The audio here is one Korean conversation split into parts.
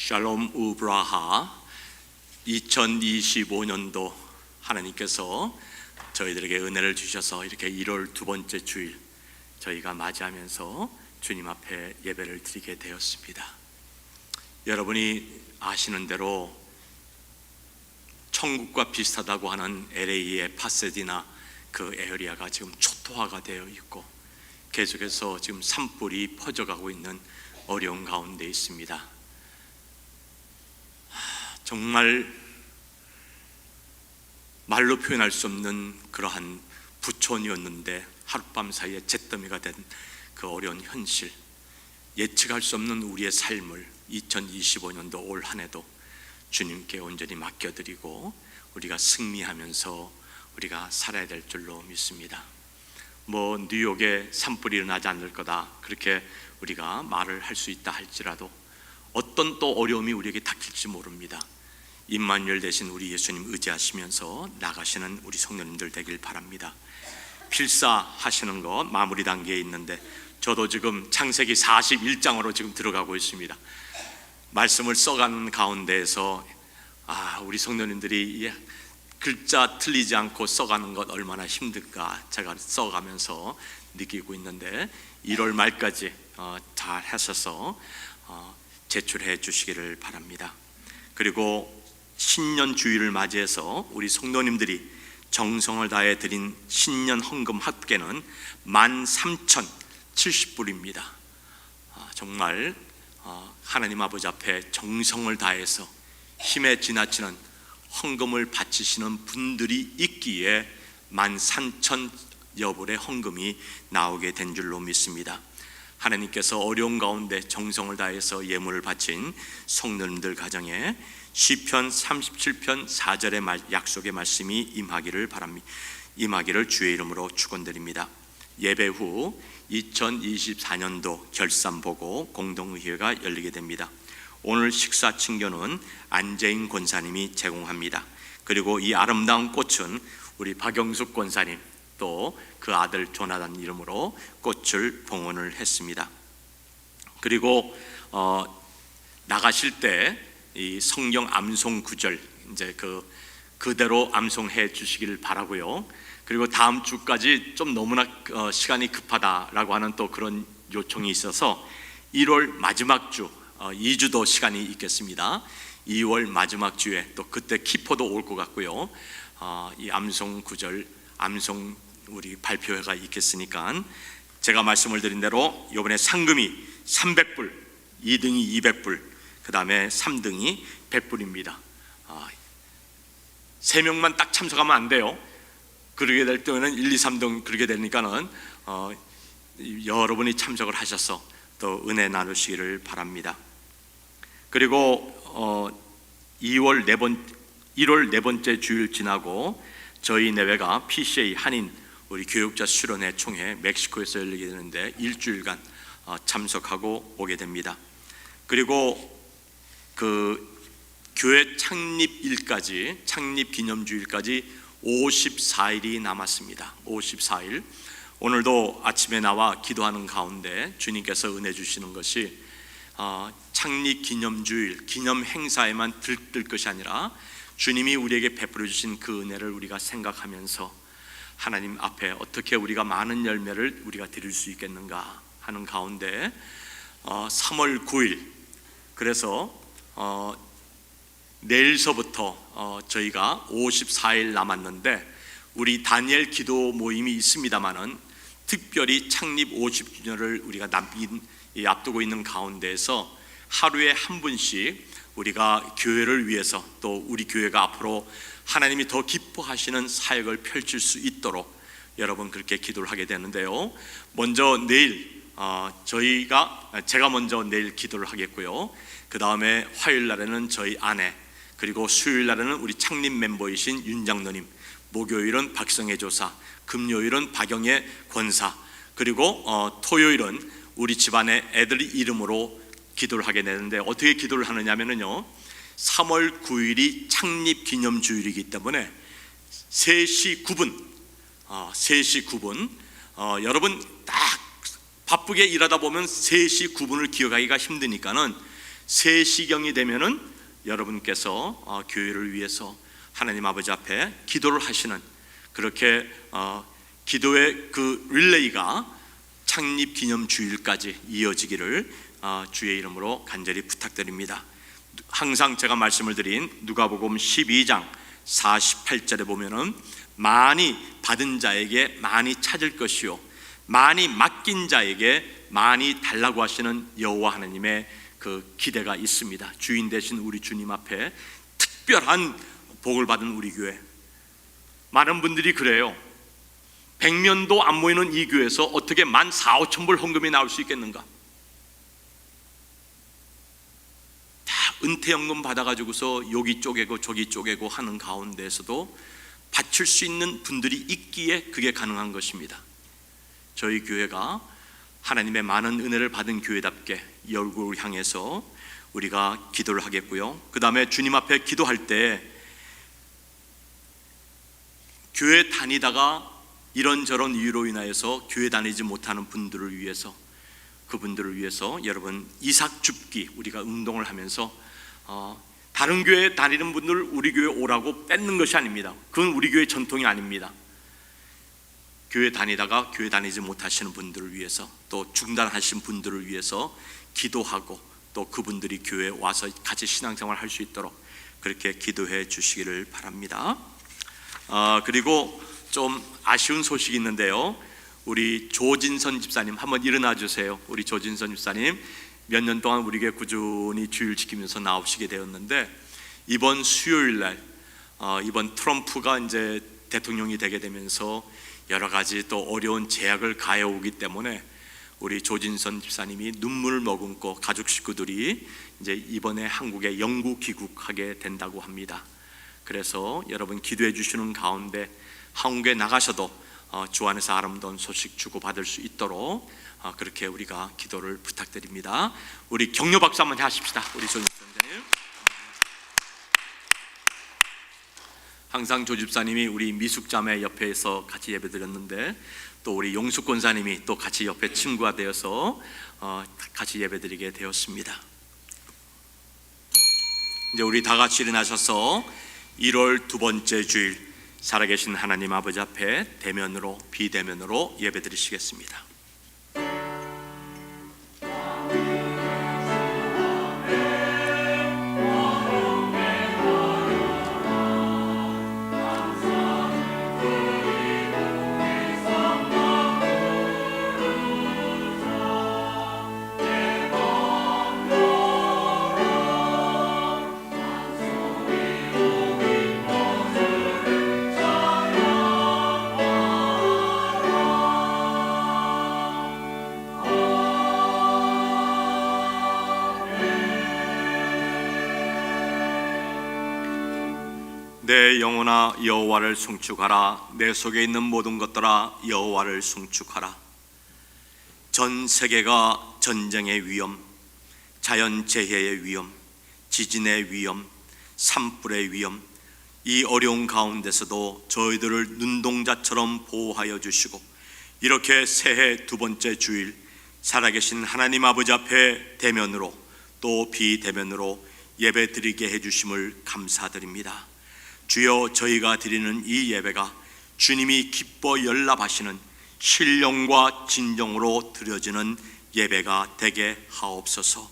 샬롬 우브라하. 2025년도 하나님께서 저희들에게 은혜를 주셔서 이렇게 1월 두 번째 주일 저희가 맞이하면서 주님 앞에 예배를 드리게 되었습니다. 여러분이 아시는 대로 천국과 비슷하다고 하는 LA의 파세디나 그 에어리아가 지금 초토화가 되어 있고 계속해서 지금 산불이 퍼져가고 있는 어려운 가운데 있습니다. 정말 말로 표현할 수 없는 그러한 부촌이었는데 하룻밤 사이에 잿더미가 된 그 어려운 현실, 예측할 수 없는 우리의 삶을 2025년도 올 한 해도 주님께 온전히 맡겨드리고 우리가 승리하면서 우리가 살아야 될 줄로 믿습니다. 뉴욕에 산불이 일어나지 않을 거다 그렇게 우리가 말을 할 수 있다 할지라도 어떤 또 어려움이 우리에게 닥칠지 모릅니다. 임마누엘 되신 우리 예수님 의지하시면서 나가시는 우리 성도님들 되길 바랍니다. 필사하시는 것 마무리 단계에 있는데 저도 지금 창세기 41장으로 지금 들어가고 있습니다. 말씀을 써가는 가운데에서 우리 성도님들이 글자 틀리지 않고 써가는 것 얼마나 힘들까 제가 써가면서 느끼고 있는데 1월 말까지 잘 하셔서 제출해 주시기를 바랍니다. 그리고 신년 주일을 맞이해서 우리 성도님들이 정성을 다해 드린 신년 헌금 합계는 13,070불입니다. 정말 하나님 아버지 앞에 정성을 다해서 힘에 지나치는 헌금을 바치시는 분들이 있기에 13,000여 불의 헌금이 나오게 된 줄로 믿습니다. 하나님께서 어려운 가운데 정성을 다해서 예물을 바친 성도님들 가정에 시편 37편 4절의 약속의 말씀이 임하기를 바랍니다. 임하기를 주의 이름으로 축원드립니다. 예배 후 2024년도 결산보고 공동의회가 열리게 됩니다. 오늘 식사 친교는 안재인 권사님이 제공합니다. 그리고 이 아름다운 꽃은 우리 박영숙 권사님 또 그 아들 조나단 이름으로 꽃을 봉헌을 했습니다. 그리고 나가실 때 이 성경 암송 구절 이제 그대로 암송해 주시기를 바라고요. 그리고 다음 주까지 좀 너무나 시간이 급하다라고 하는 또 그런 요청이 있어서 1월 마지막 주 2주도 시간이 있겠습니다. 2월 마지막 주에 또 그때 키포도 올 것 같고요. 이 암송 구절 암송 우리 발표회가 있겠으니까 제가 말씀을 드린 대로 이번에 상금이 300불, 2등이 200불, 그 다음에 3등이 100불입니다. 3명만 딱 참석하면 안 돼요. 그러게 될 때는 1, 2, 3등 그렇게 되니까는 여러분이 참석을 하셔서 또 은혜 나누시기를 바랍니다. 그리고 1월 네 번째 주일 지나고 저희 내외가 PCA 한인 우리 교육자 수련회 총회 멕시코에서 열리게 되는데 일주일간 참석하고 오게 됩니다. 그리고 그 교회 창립일까지 창립기념주일까지 54일이 남았습니다. 54일. 오늘도 아침에 나와 기도하는 가운데 주님께서 은혜 주시는 것이 창립기념주일 기념행사에만 들뜰 것이 아니라 주님이 우리에게 베풀어 주신 그 은혜를 우리가 생각하면서 하나님 앞에 어떻게 우리가 많은 열매를 우리가 드릴 수 있겠는가 하는 가운데 3월 9일 그래서 내일서부터 저희가 54일 남았는데 우리 다니엘 기도 모임이 있습니다마는 특별히 창립 50주년을 우리가 앞두고 있는 가운데에서 하루에 한 분씩 우리가 교회를 위해서 또 우리 교회가 앞으로 하나님이 더 기뻐하시는 사역을 펼칠 수 있도록 여러분 그렇게 기도를 하게 되는데요. 먼저 내일 제가 먼저 내일 기도를 하겠고요. 그 다음에 화요일 날에는 저희 아내, 그리고 수요일 날에는 우리 창립 멤버이신 윤 장로님, 목요일은 박성애 조사, 금요일은 박영애 권사, 그리고 토요일은 우리 집안의 애들 이름으로 기도를 하게 되는데 어떻게 기도를 하느냐면요 3월 9일이 창립 기념주일이기 때문에 3시 9분 여러분 딱 바쁘게 일하다 보면 3시 9분을 기억하기가 힘드니까는 3시경이 되면은 여러분께서 교회를 위해서 하나님 아버지 앞에 기도를 하시는, 그렇게 기도의 그 릴레이가 창립 기념 주일까지 이어지기를 주의 이름으로 간절히 부탁드립니다. 항상 제가 말씀을 드린 누가복음 12장 48절에 보면은 많이 받은 자에게 많이 찾을 것이요 많이 맡긴 자에게 많이 달라고 하시는 여호와 하나님의 그 기대가 있습니다. 주인 되신 우리 주님 앞에 특별한 복을 받은 우리 교회, 많은 분들이 그래요. 100년도 안 모이는 이 교회에서 어떻게 14,000~15,000불 헌금이 나올 수 있겠는가? 다 은퇴연금 받아가지고서 여기 쪼개고 저기 쪼개고 하는 가운데에서도 바칠 수 있는 분들이 있기에 그게 가능한 것입니다. 저희 교회가 하나님의 많은 은혜를 받은 교회답게 이 얼굴을 향해서 우리가 기도를 하겠고요, 그 다음에 주님 앞에 기도할 때 교회 다니다가 이런저런 이유로 인하여서 교회 다니지 못하는 분들을 위해서, 그분들을 위해서 여러분 이삭 줍기 우리가 운동을 하면서 다른 교회 다니는 분들 우리 교회 오라고 뺏는 것이 아닙니다. 그건 우리 교회 전통이 아닙니다. 교회 다니다가 교회 다니지 못하시는 분들을 위해서, 또 중단하신 분들을 위해서 기도하고, 또 그분들이 교회에 와서 같이 신앙생활 할 수 있도록 그렇게 기도해 주시기를 바랍니다. 그리고 좀 아쉬운 소식이 있는데요, 우리 조진선 집사님 한번 일어나 주세요. 우리 조진선 집사님 몇 년 동안 우리 교회 꾸준히 주일 지키면서 나오시게 되었는데, 이번 수요일 날 이번 트럼프가 이제 대통령이 되게 되면서 여러 가지 또 어려운 제약을 가해오기 때문에 우리 조진선 집사님이 눈물을 머금고 가족 식구들이 이제 이번에 한국에 영구 귀국하게 된다고 합니다. 그래서 여러분 기도해 주시는 가운데 한국에 나가셔도 주 안에서 아름다운 소식 주고받을 수 있도록 그렇게 우리가 기도를 부탁드립니다. 우리 격려 박수 한번 하십시다. 우리 조진선 집사님. 항상 조 집사님이 우리 미숙자매 옆에서 같이 예배드렸는데, 또 우리 용숙 권사님이 또 같이 옆에 친구가 되어서 같이 예배드리게 되었습니다. 이제 우리 다 같이 일어나셔서 1월 두 번째 주일 살아계신 하나님 아버지 앞에 대면으로 비대면으로 예배드리시겠습니다. 내 영혼아 여호와를 송축하라. 내 속에 있는 모든 것들아 여호와를 송축하라. 전 세계가 전쟁의 위험, 자연재해의 위험, 지진의 위험, 산불의 위험, 이 어려운 가운데서도 저희들을 눈동자처럼 보호하여 주시고, 이렇게 새해 두 번째 주일 살아계신 하나님 아버지 앞에 대면으로 또 비대면으로 예배드리게 해주심을 감사드립니다. 주여, 저희가 드리는 이 예배가 주님이 기뻐 연락하시는 신령과 진정으로 드려지는 예배가 되게 하옵소서.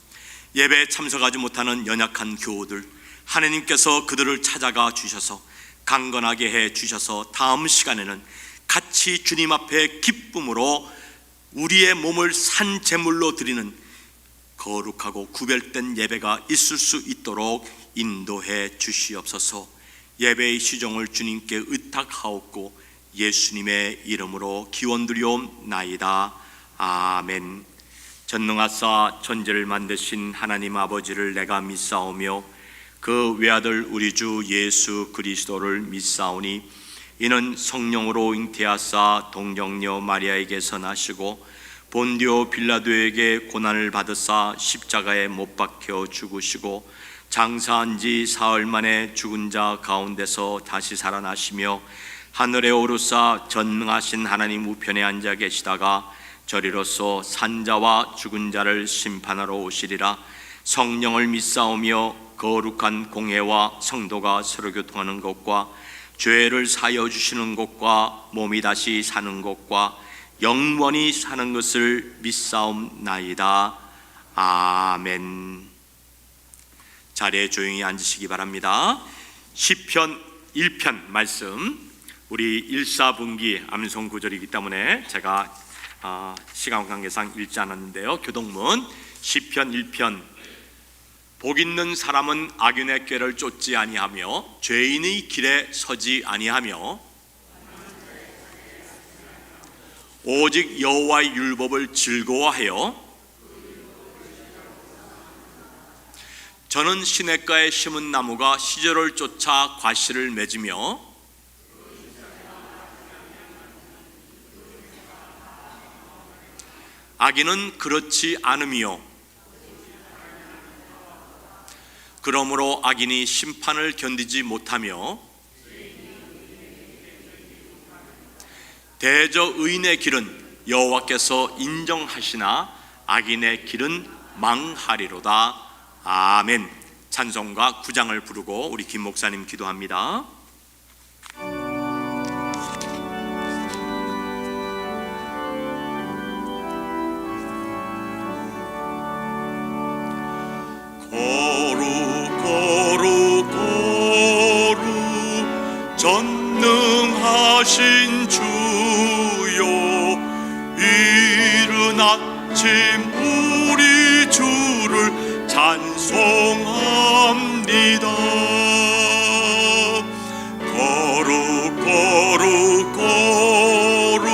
예배에 참석하지 못하는 연약한 교우들, 하나님께서 그들을 찾아가 주셔서 강건하게 해 주셔서 다음 시간에는 같이 주님 앞에 기쁨으로 우리의 몸을 산 제물로 드리는 거룩하고 구별된 예배가 있을 수 있도록 인도해 주시옵소서. 예배의 시종을 주님께 의탁하옵고 예수님의 이름으로 기원드리옵나이다. 아멘. 전능하사 천지를 만드신 하나님 아버지를 내가 믿사오며 그 외아들 우리 주 예수 그리스도를 믿사오니, 이는 성령으로 잉태하사 동정녀 마리아에게서 나시고 본디오 빌라도에게 고난을 받으사 십자가에 못 박혀 죽으시고 장사한 지 사흘 만에 죽은 자 가운데서 다시 살아나시며 하늘에 오르사 전능하신 하나님 우편에 앉아 계시다가 저리로서 산자와 죽은 자를 심판하러 오시리라. 성령을 믿사오며 거룩한 공회와 성도가 서로 교통하는 것과 죄를 사여 주시는 것과 몸이 다시 사는 것과 영원히 사는 것을 믿사옵나이다. 아멘. 자리에 조용히 앉으시기 바랍니다. 시편 1편 말씀, 우리 1사분기 암송 구절이기 때문에 제가 시간 관계상 읽지 않았는데요. 교동문 시편 1편. 복 있는 사람은 악인의 꾀를 쫓지 아니하며 죄인의 길에 서지 아니하며 오직 여호와의 율법을 즐거워하여 저는 시냇가에 심은 나무가 시절을 쫓아 과실을 맺으며 악인은 그렇지 않으며 그러므로 악인이 심판을 견디지 못하며 대저 의인의 길은 여호와께서 인정하시나 악인의 길은 망하리로다. 아멘. 찬송가 9장을 부르고 우리 김 목사님 기도합니다. 전능하신 주여, 이른 아침 우리 주를 찬송합니다. 거룩 거룩 거룩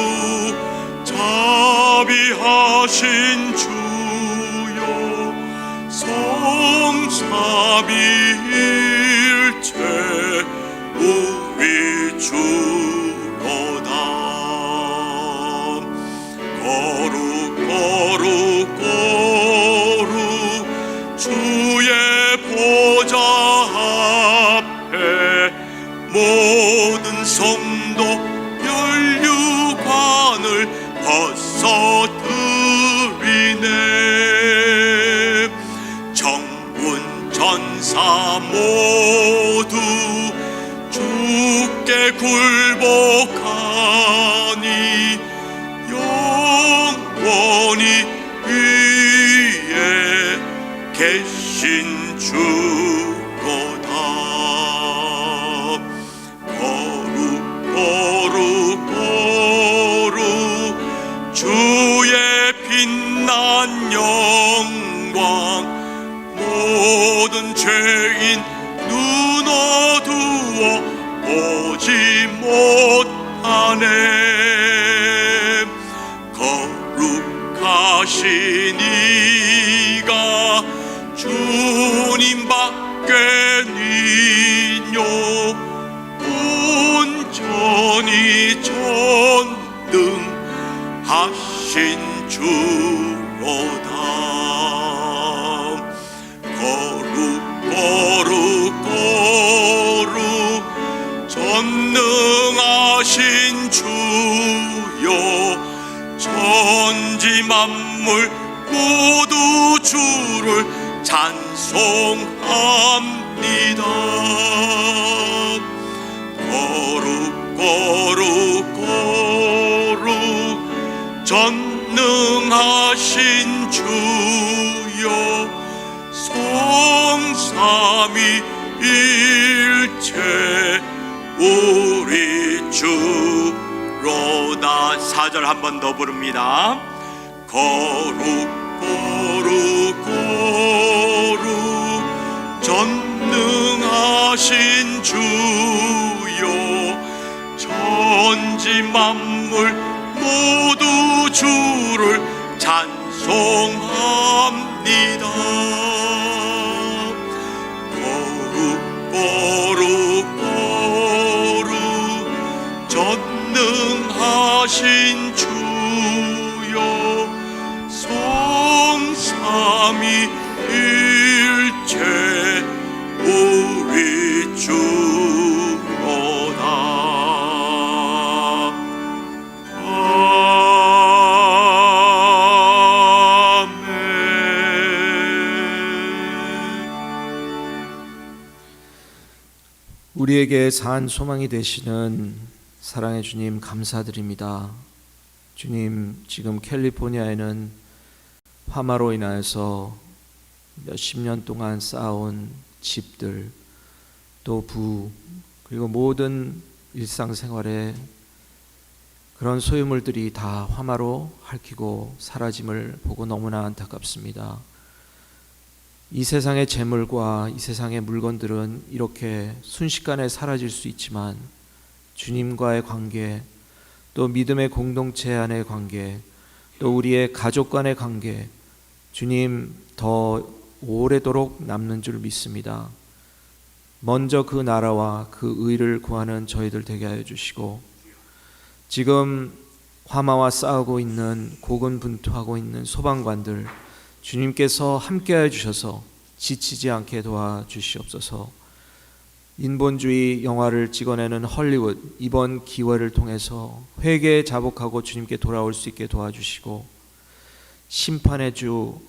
자비하신 주여, 성삼위일체 우리 주로다. 거룩 거룩 거룩 주의 보좌 앞에 모든 성도 면류관을 벗어드리네. 정군 전사 모두 주께 굴복하니 영원히 위에 계신 주로다. 거룩 거룩 거룩 주의 빛난 영광, 모든 죄인 눈 어두워 보지 못하네. 거룩하신 이가 주님 밖에 있뇨. 온전히 전능하신 주로다. 거룩 거룩 거룩 전능하신 주여, 천지 만물 모두 주를 찬송합니다. 거룩 거룩 거룩 전능하신 주여, 성삼위일체 우리 주로다. 4절 한 번 더 부릅니다. 거룩 거룩 거룩 전능하신 주여, 천지 만물 모두 주를 찬송합니다. 거룩 거룩 거룩 전능하신 주여, 성삼 우리에게 산 소망이 되시는 사랑의 주님 감사드립니다. 주님, 지금 캘리포니아에는 화마로 인하여서 몇십 년 동안 쌓아온 집들, 또 그리고 모든 일상생활에 그런 소유물들이 다 화마로 핥히고 사라짐을 보고 너무나 안타깝습니다. 이 세상의 재물과 이 세상의 물건들은 이렇게 순식간에 사라질 수 있지만 주님과의 관계, 또 믿음의 공동체 안의 관계, 또 우리의 가족 간의 관계, 주님 더 오래도록 남는 줄 믿습니다. 먼저 그 나라와 그 의를 구하는 저희들 되게 하여 주시고, 지금 화마와 싸우고 있는, 고군분투하고 있는 소방관들, 주님께서 함께하여 주셔서 지치지 않게 도와주시옵소서. 인본주의 영화를 찍어내는 헐리우드, 이번 기회를 통해서 회개에 자복하고 주님께 돌아올 수 있게 도와주시고, 심판의 주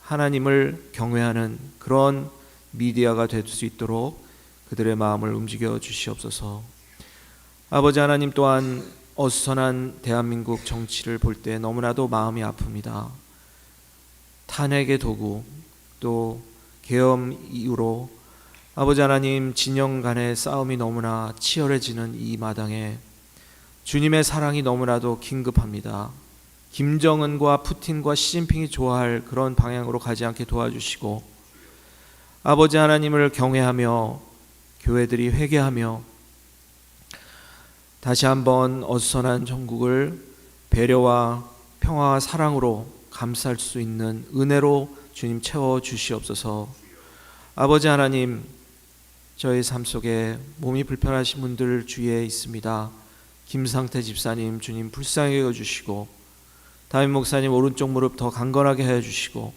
하나님을 경외하는 그런 미디어가 될 수 있도록 그들의 마음을 움직여 주시옵소서. 아버지 하나님, 또한 어수선한 대한민국 정치를 볼 때 너무나도 마음이 아픕니다. 탄핵의 도구, 또 계엄 이후로 아버지 하나님, 진영 간의 싸움이 너무나 치열해지는 이 마당에 주님의 사랑이 너무나도 긴급합니다. 김정은과 푸틴과 시진핑이 좋아할 그런 방향으로 가지 않게 도와주시고, 아버지 하나님을 경외하며 교회들이 회개하며 다시 한번 어수선한 전국을 배려와 평화와 사랑으로 감쌀 수 있는 은혜로 주님 채워 주시옵소서. 아버지 하나님, 저희 삶 속에 몸이 불편하신 분들 주위에 있습니다. 김상태 집사님, 주님 불쌍히 여겨주시고, 다윗 목사님 오른쪽 무릎 더 강건하게 하여 주시고,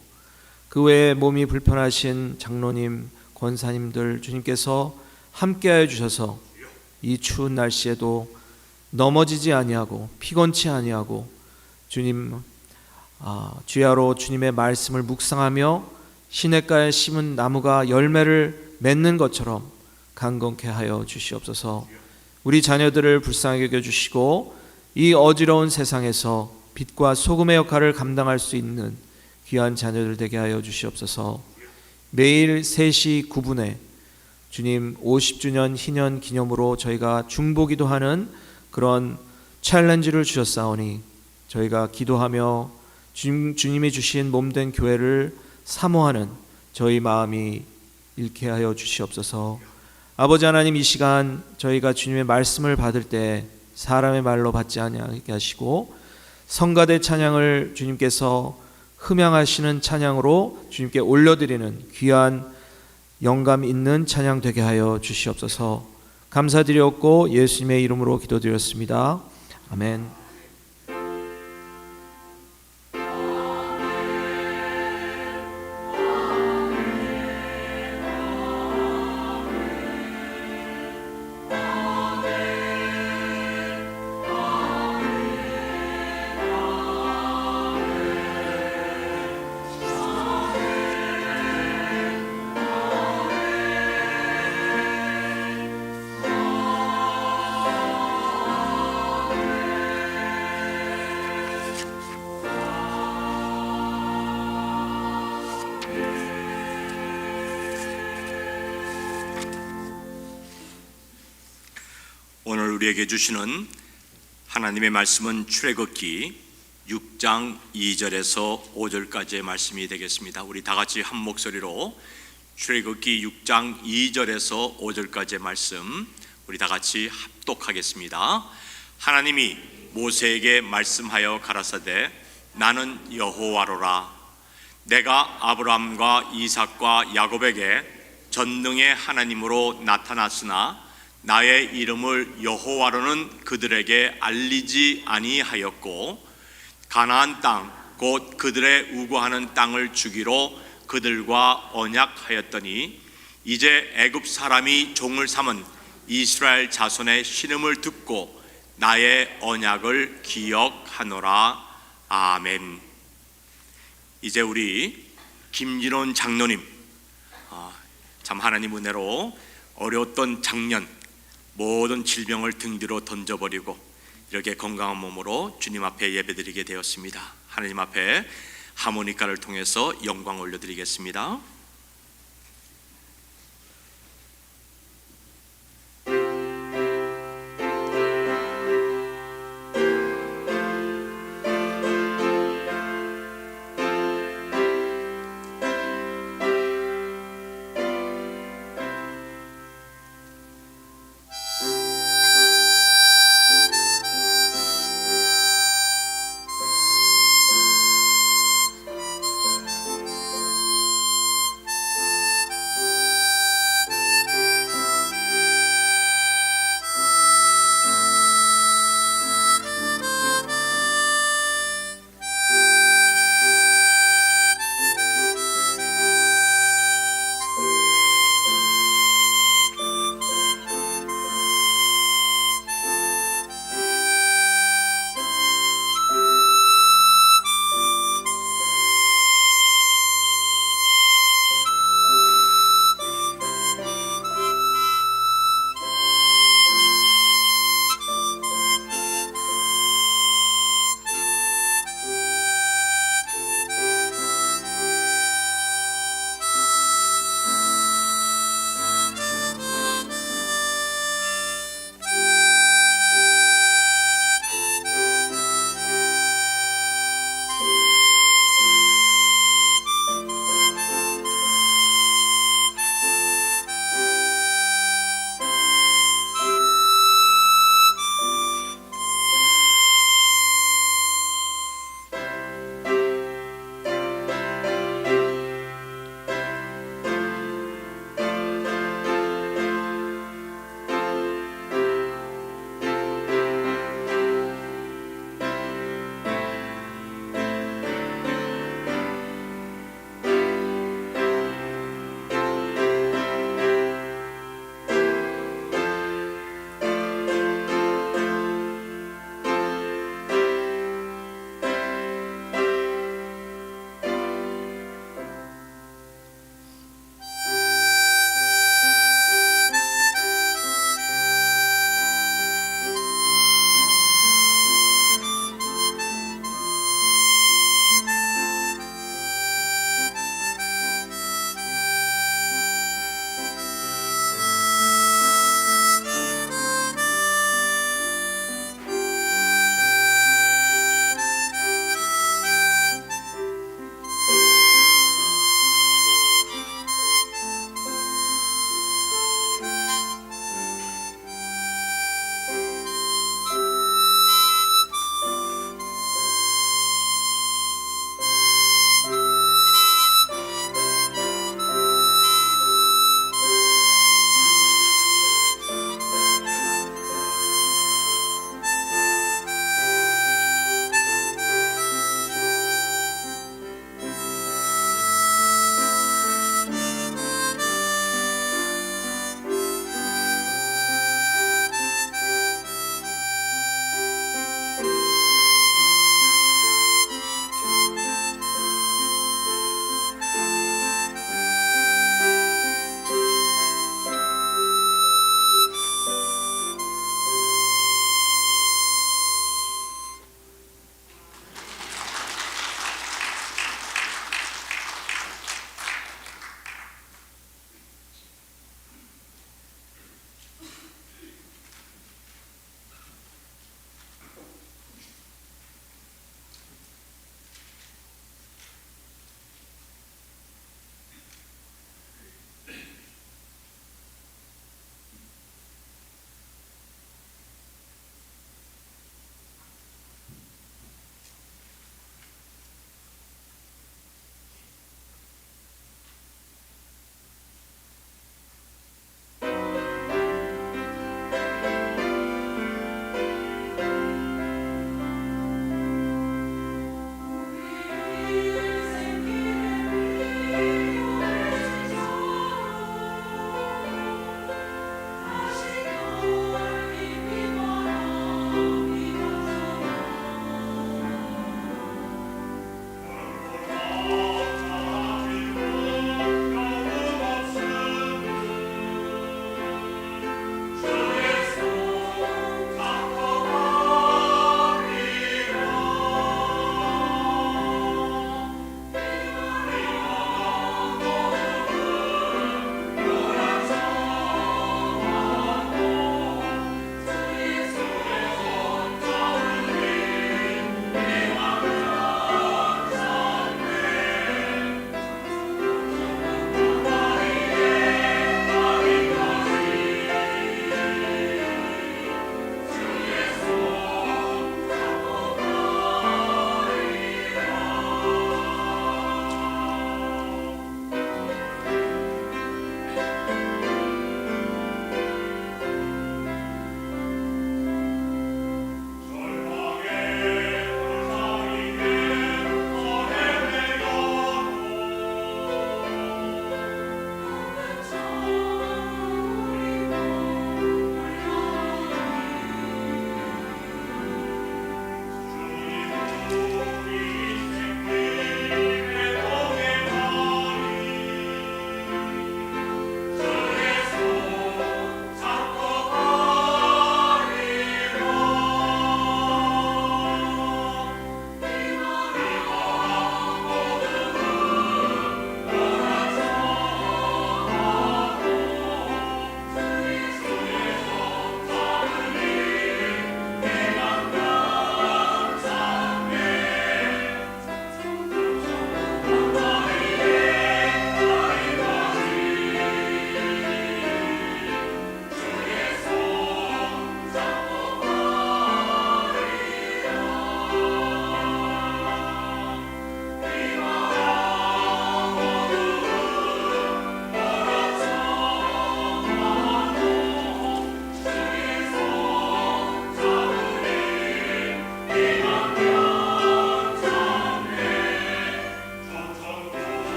그 외에 몸이 불편하신 장로님, 권사님들 주님께서 함께하여 주셔서 이 추운 날씨에도 넘어지지 아니하고 피곤치 아니하고 주님 주야로 주님의 말씀을 묵상하며 시냇가에 심은 나무가 열매를 맺는 것처럼 강건케 하여 주시옵소서. 우리 자녀들을 불쌍히 여겨주시고 이 어지러운 세상에서 빛과 소금의 역할을 감당할 수 있는 귀한 자녀들 되게 하여 주시옵소서. 매일 3시 9분에 주님 50주년 희년 기념으로 저희가 중보기도 하는 그런 챌린지를 주셨사오니 저희가 기도하며 주님이 주신 몸된 교회를 사모하는 저희 마음이 잃게 하여 주시옵소서. 아버지 하나님, 이 시간 저희가 주님의 말씀을 받을 때 사람의 말로 받지 아니하게 하시고 성가대 찬양을 주님께서 흠양하시는 찬양으로 주님께 올려드리는 귀한 영감 있는 찬양 되게 하여 주시옵소서. 감사드렸고 예수님의 이름으로 기도드렸습니다. 아멘. 오늘 우리에게 주시는 하나님의 말씀은 출애굽기 6장 2절에서 5절까지의 말씀이 되겠습니다. 우리 다 같이 한 목소리로 출애굽기 6장 2절에서 5절까지의 말씀 우리 다 같이 합독하겠습니다. 하나님이 모세에게 말씀하여 가라사대 나는 여호와로라. 내가 아브라함과 이삭과 야곱에게 전능의 하나님으로 나타났으나 나의 이름을 여호와로는 그들에게 알리지 아니하였고 가나안 땅 곧 그들의 우고하는 땅을 주기로 그들과 언약하였더니 이제 애굽 사람이 종을 삼은 이스라엘 자손의 신음을 듣고 나의 언약을 기억하노라. 아멘. 이제 우리 김진원 장로님, 참 하나님 은혜로 어려웠던 작년 모든 질병을 등 뒤로 던져버리고 이렇게 건강한 몸으로 주님 앞에 예배드리게 되었습니다. 하나님 앞에 하모니카를 통해서 영광 올려드리겠습니다.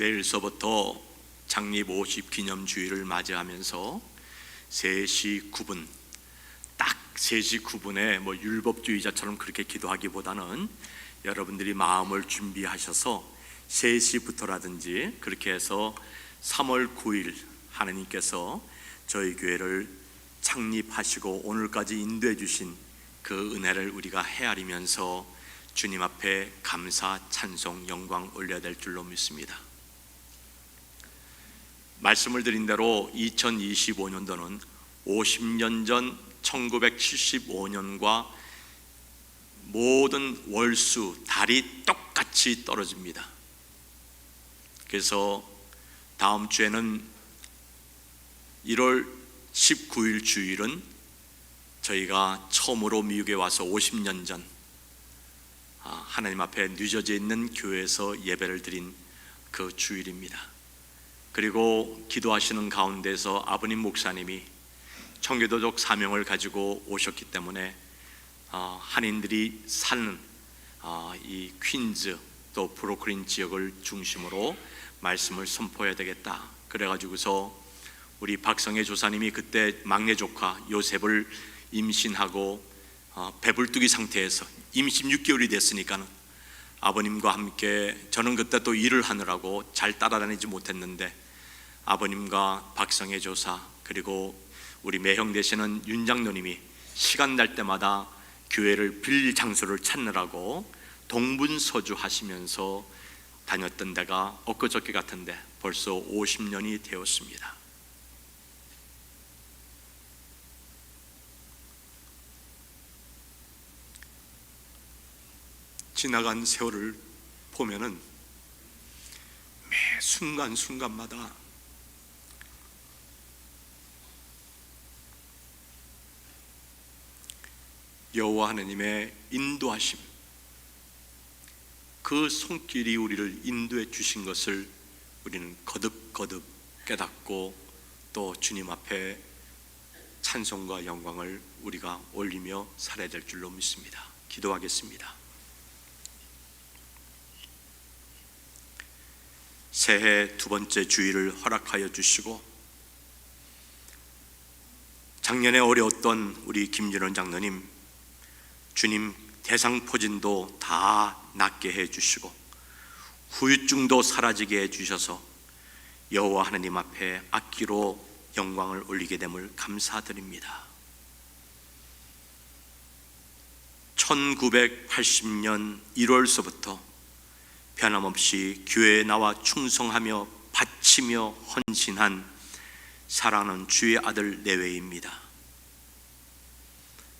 내일서부터 창립 50 기념주일을 맞이하면서 3시 9분, 딱 3시 9분에 뭐 율법주의자처럼 그렇게 기도하기보다는 여러분들이 마음을 준비하셔서 3시부터라든지 그렇게 해서 3월 9일 하나님께서 저희 교회를 창립하시고 오늘까지 인도해 주신 그 은혜를 우리가 헤아리면서 주님 앞에 감사, 찬송, 영광 올려야 될 줄로 믿습니다. 말씀을 드린 대로 2025년도는 50년 전 1975년과 모든 월수, 달이 똑같이 떨어집니다. 그래서 다음 주에는 1월 19일 주일은 저희가 처음으로 미국에 와서 50년 전 하나님 앞에 늦어져 있는 교회에서 예배를 드린 그 주일입니다. 그리고 기도하시는 가운데서 아버님 목사님이 청교도적 사명을 가지고 오셨기 때문에 한인들이 사는 이 퀸즈 또 브루클린 지역을 중심으로 말씀을 선포해야 되겠다. 그래가지고서 우리 박성애 조사님이 그때 막내 조카 요셉을 임신하고 배불뚝이 상태에서 임신 6개월이 됐으니까 아버님과 함께, 저는 그때 또 일을 하느라고 잘 따라다니지 못했는데 아버님과 박성애 조사 그리고 우리 매형 되시는 윤 장로님이 시간 날 때마다 교회를 빌릴 장소를 찾느라고 동분서주 하시면서 다녔던 데가 엊그저께 같은데 벌써 50년이 되었습니다. 지나간 세월을 보면은 매 순간순간마다 여호와 하나님의 인도하심, 그 손길이 우리를 인도해 주신 것을 우리는 거듭거듭 깨닫고 또 주님 앞에 찬송과 영광을 우리가 올리며 살아야 될 줄로 믿습니다. 기도하겠습니다. 새해 두 번째 주일을 허락하여 주시고 작년에 어려웠던 우리 김진원 장로님, 주님 대상포진도 다 낫게 해주시고 후유증도 사라지게 해주셔서 여호와 하나님 앞에 악기로 영광을 올리게 됨을 감사드립니다. 1980년 1월서부터 변함없이 교회에 나와 충성하며 바치며 헌신한 사랑하는 주의 아들 내외입니다.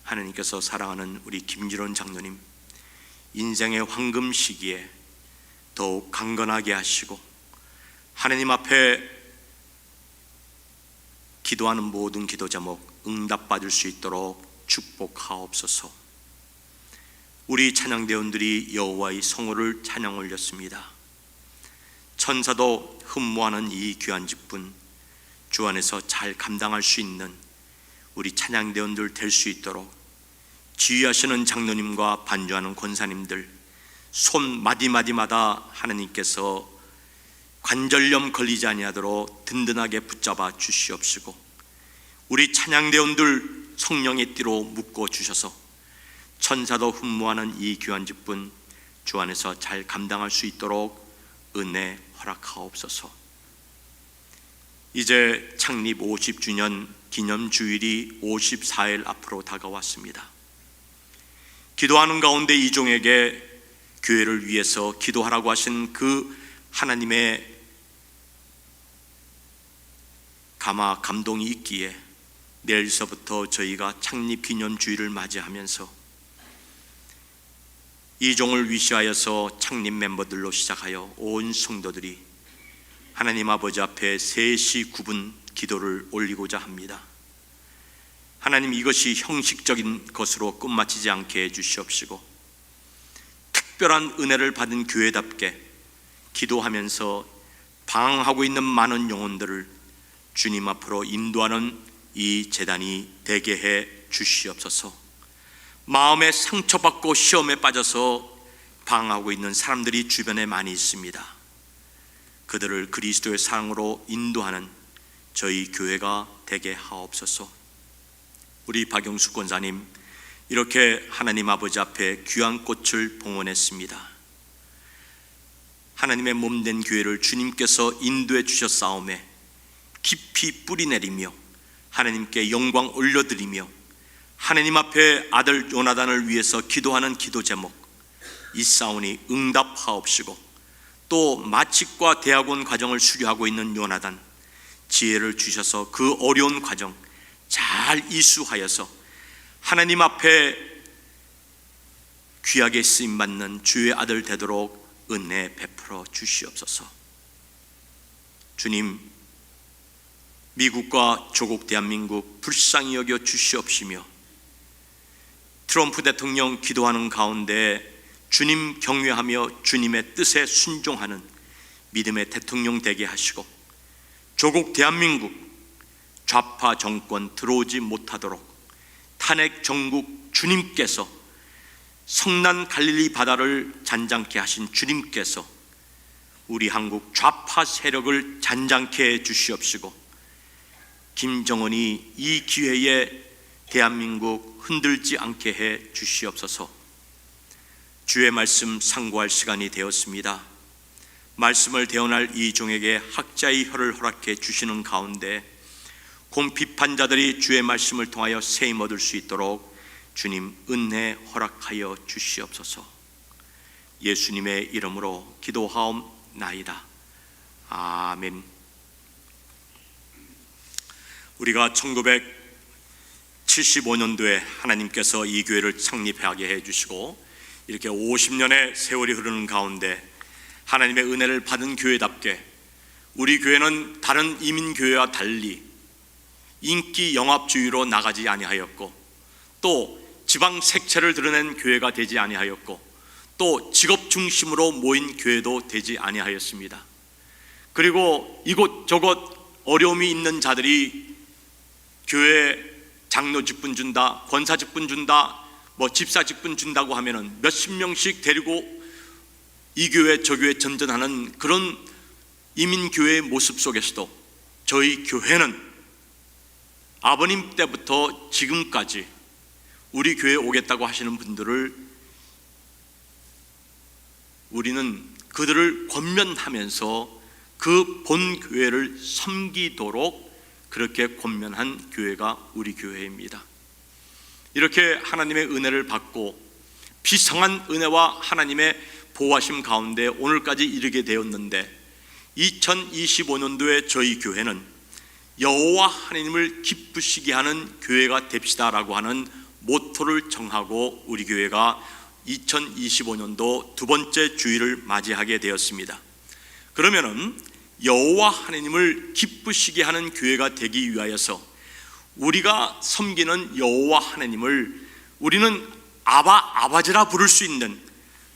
하나님께서 사랑하는 우리 김진원 장로님 인생의 황금 시기에 더욱 강건하게 하시고 하나님 앞에 기도하는 모든 기도 제목 응답받을 수 있도록 축복하옵소서. 우리 찬양대원들이 여호와의 성호를 찬양 올렸습니다. 천사도 흠모하는 이 귀한 직분 주 안에서 잘 감당할 수 있는 우리 찬양대원들 될 수 있도록 지휘하시는 장로님과 반주하는 권사님들 손 마디마디마다 하나님께서 관절염 걸리지 아니하도록 든든하게 붙잡아 주시옵시고 우리 찬양대원들 성령의 띠로 묶어 주셔서 천사도 흠모하는 이 귀한 직분 주 안에서 잘 감당할 수 있도록 은혜 허락하옵소서. 이제 창립 50주년 기념주일이 54일 앞으로 다가왔습니다. 기도하는 가운데 이종에게 교회를 위해서 기도하라고 하신 그 하나님의 감동이 있기에 내일서부터 저희가 창립 기념주일을 맞이하면서 이종을 위시하여서 창립 멤버들로 시작하여 온 성도들이 하나님 아버지 앞에 3시 9분 기도를 올리고자 합니다. 하나님, 이것이 형식적인 것으로 끝마치지 않게 해주시옵시고 특별한 은혜를 받은 교회답게 기도하면서 방황하고 있는 많은 영혼들을 주님 앞으로 인도하는 이 제단이 되게 해 주시옵소서. 마음에 상처받고 시험에 빠져서 방황하고 있는 사람들이 주변에 많이 있습니다. 그들을 그리스도의 사랑으로 인도하는 저희 교회가 되게 하옵소서. 우리 박영수 권사님, 이렇게 하나님 아버지 앞에 귀한 꽃을 봉헌했습니다. 하나님의 몸된 교회를 주님께서 인도해 주셨사오매 깊이 뿌리내리며 하나님께 영광 올려드리며 하나님 앞에 아들 요나단을 위해서 기도하는 기도 제목, 이사온이 응답하옵시고 또 마칙과 대학원 과정을 수료하고 있는 요나단, 지혜를 주셔서 그 어려운 과정 잘 이수하여서 하나님 앞에 귀하게 쓰임받는 주의 아들 되도록 은혜 베풀어 주시옵소서. 주님, 미국과 조국 대한민국 불쌍히 여겨 주시옵시며 트럼프 대통령 기도하는 가운데 주님 경외하며 주님의 뜻에 순종하는 믿음의 대통령 되게 하시고 조국 대한민국 좌파 정권 들어오지 못하도록 탄핵 정국 주님께서 성난 갈릴리 바다를 잔잔케 하신 주님께서 우리 한국 좌파 세력을 잔잔케 해 주시옵시고 김정은이 이 기회에 대한민국 흔들지 않게 해 주시옵소서. 주의 말씀 상고할 시간이 되었습니다. 말씀을 대언할 이 종에게 학자의 혀를 허락해 주시는 가운데 공비판자들이 주의 말씀을 통하여 세임 얻을 수 있도록 주님 은혜 허락하여 주시옵소서. 예수님의 이름으로 기도하옵나이다. 아멘. 우리가 1975년도에 하나님께서 이 교회를 창립하게 해주시고 이렇게 50년의 세월이 흐르는 가운데 하나님의 은혜를 받은 교회답게 우리 교회는 다른 이민교회와 달리 인기 영합주의로 나가지 아니하였고 또 지방 색채를 드러낸 교회가 되지 아니하였고 또 직업 중심으로 모인 교회도 되지 아니하였습니다. 그리고 이곳저곳 어려움이 있는 자들이 교회 장로 직분 준다, 권사 직분 준다, 집사 직분 준다고 하면은 몇십 명씩 데리고 이 교회 저 교회 전전하는 그런 이민교회의 모습 속에서도 저희 교회는 아버님 때부터 지금까지 우리 교회에 오겠다고 하시는 분들을 우리는 그들을 권면하면서 그 본 교회를 섬기도록 그렇게 권면한 교회가 우리 교회입니다. 이렇게 하나님의 은혜를 받고 비상한 은혜와 하나님의 보호하심 가운데 오늘까지 이르게 되었는데 2025년도에 저희 교회는 여호와 하나님을 기쁘시게 하는 교회가 됩시다라고 하는 모토를 정하고 우리 교회가 2025년도 두 번째 주일을 맞이하게 되었습니다. 그러면은 여호와 하나님을 기쁘시게 하는 교회가 되기 위하여서 우리가 섬기는 여호와 하나님을 우리는 아바지라 부를 수 있는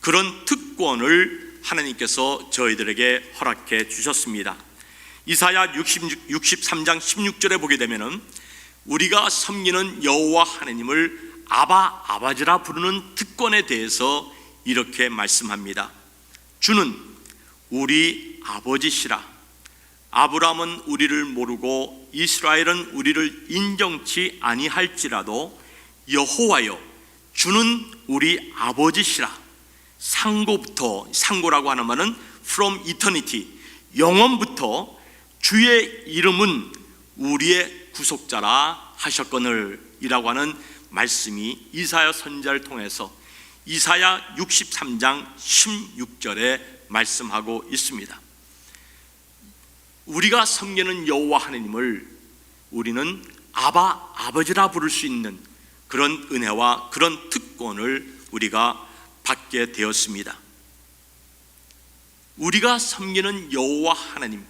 그런 특권을 하나님께서 저희들에게 허락해 주셨습니다. 이사야 63장 16절에 보게 되면은 우리가 섬기는 여호와 하나님을 아바지라 부르는 특권에 대해서 이렇게 말씀합니다. 주는 우리 아버지시라. 아브라함은 우리를 모르고 이스라엘은 우리를 인정치 아니할지라도 여호와여 주는 우리 아버지시라. 상고라고 하는 말은 from eternity, 영원부터 주의 이름은 우리의 구속자라 하셨거늘 이라고 하는 말씀이 이사야 선지자를 통해서 이사야 63장 16절에 말씀하고 있습니다. 우리가 섬기는 여호와 하나님을 우리는 아버지라 부를 수 있는 그런 은혜와 그런 특권을 우리가 받게 되었습니다. 우리가 섬기는 여호와 하나님,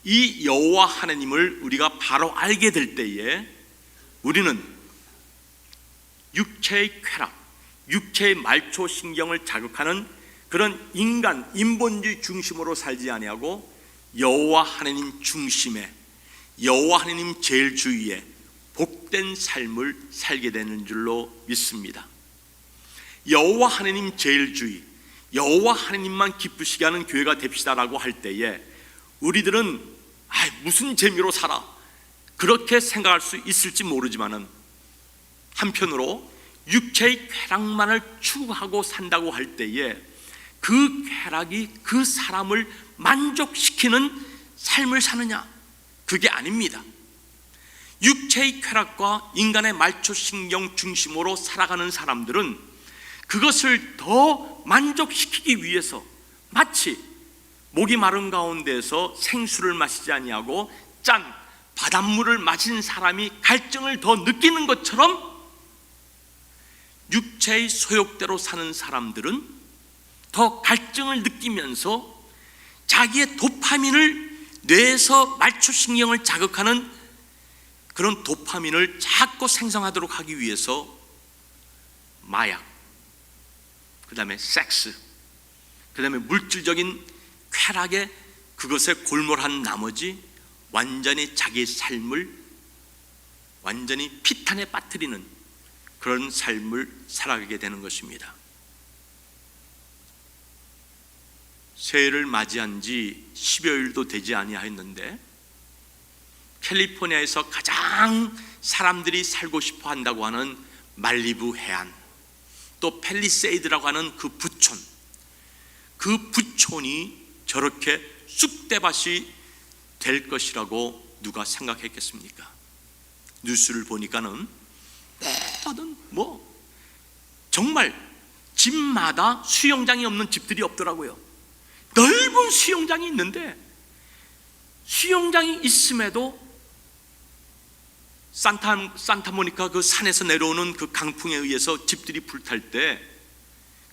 이 여호와 하나님을 우리가 바로 알게 될 때에 우리는 육체의 쾌락, 육체의 말초 신경을 자극하는 그런 인본주의 중심으로 살지 아니하고 여호와 하나님 중심에, 여호와 하나님 제일주의에 복된 삶을 살게 되는 줄로 믿습니다. 여호와 하나님 제일주의, 여호와 하나님만 기쁘시게 하는 교회가 됩시다라고 할 때에 우리들은 무슨 재미로 살아? 그렇게 생각할 수 있을지 모르지만은 한편으로 육체의 쾌락만을 추구하고 산다고 할 때에 그 쾌락이 그 사람을 만족시키는 삶을 사느냐? 그게 아닙니다. 육체의 쾌락과 인간의 말초신경 중심으로 살아가는 사람들은 그것을 더 만족시키기 위해서 마치 목이 마른 가운데서 생수를 마시지 아니하고 짠 바닷물을 마신 사람이 갈증을 더 느끼는 것처럼 육체의 소욕대로 사는 사람들은 더 갈증을 느끼면서 자기의 도파민을 뇌에서 말초신경을 자극하는 그런 도파민을 자꾸 생성하도록 하기 위해서 마약, 그 다음에 섹스, 그 다음에 물질적인 쾌락에 그것에 골몰한 나머지 완전히 자기의 삶을 완전히 피탄에 빠뜨리는 그런 삶을 살아가게 되는 것입니다. 새해를 맞이한 지 10여일도 되지 아니하였는데 캘리포니아에서 가장 사람들이 살고 싶어 한다고 하는 말리부 해안, 또 팰리세이드라고 하는 그 부촌이 저렇게 쑥대밭이 될 것이라고 누가 생각했겠습니까? 뉴스를 보니까는 모든 정말 집마다 수영장이 없는 집들이 없더라고요. 넓은 수영장이 있는데 수영장이 있음에도 산타모니카 그 산에서 내려오는 그 강풍에 의해서 집들이 불탈 때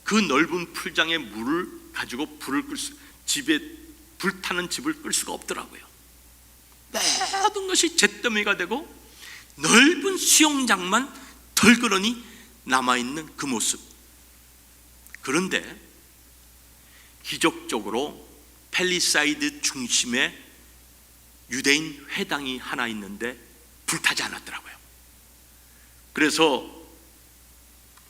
그 넓은 풀장에 물을 가지고 집에 불타는 집을 끌 수가 없더라고요. 모든 것이 잿더미가 되고 넓은 수영장만 덜그러니 남아있는 그 모습. 그런데 기적적으로 팰리사이드 중심에 유대인 회당이 하나 있는데 불타지 않았더라고요. 그래서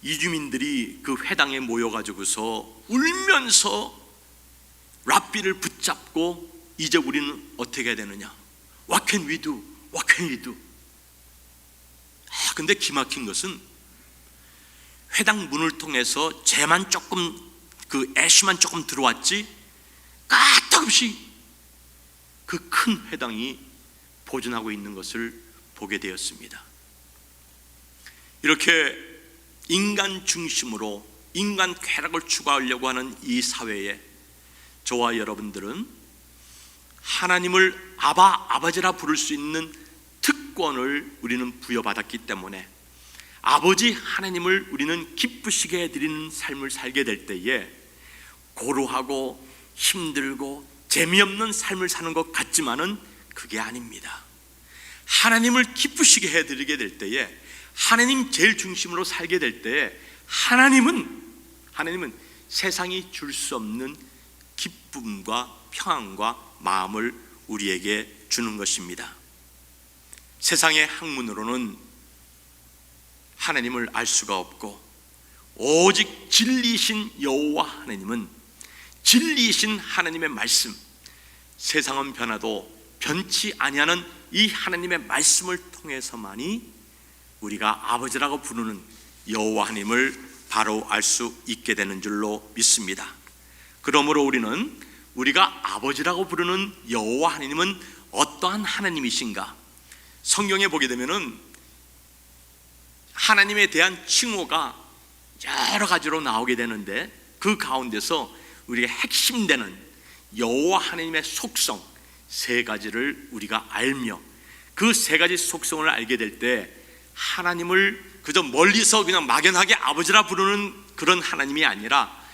이주민들이 그 회당에 모여가지고서 울면서 랍비를 붙잡고 이제 우리는 어떻게 해야 되느냐? What can we do? What can we do? 근데 기막힌 것은 회당 문을 통해서 재만 조금 그 애쉬만 조금 들어왔지 까딱없이 그 큰 회당이 보존하고 있는 것을 보게 되었습니다. 이렇게 인간 중심으로 인간 쾌락을 추구하려고 하는 이 사회에 저와 여러분들은 하나님을 아버지라 부를 수 있는 특권을 우리는 부여받았기 때문에 아버지 하나님을 우리는 기쁘시게 해드리는 삶을 살게 될 때에 고루하고 힘들고 재미없는 삶을 사는 것 같지만은 그게 아닙니다. 하나님을 기쁘시게 해드리게 될 때에 하나님 제일 중심으로 살게 될 때에 하나님은 세상이 줄 수 없는 기쁨과 평안과 마음을 우리에게 주는 것입니다. 세상의 학문으로는 하나님을 알 수가 없고 오직 진리이신 여호와 하나님은 진리이신 하나님의 말씀, 세상은 변화도 변치 아니하는 이 하나님의 말씀을 통해서만이 우리가 아버지라고 부르는 여호와 하나님을 바로 알 수 있게 되는 줄로 믿습니다. 그러므로 우리는 우리가 아버지라고 부르는 여호와 하나님은 어떠한 하나님이신가? 성경에 보게 되면은 하나님에 대한 칭호가 여러 가지로 나오게 되는데 그 가운데서 우리가 핵심되는 여호와 하나님의 속성 3가지를 우리가 알며 그 3가지 속성을 알게 될 때 하나님을 그저 멀리서 그냥 막연하게 아버지라 부르는 그런 하나님이 아니라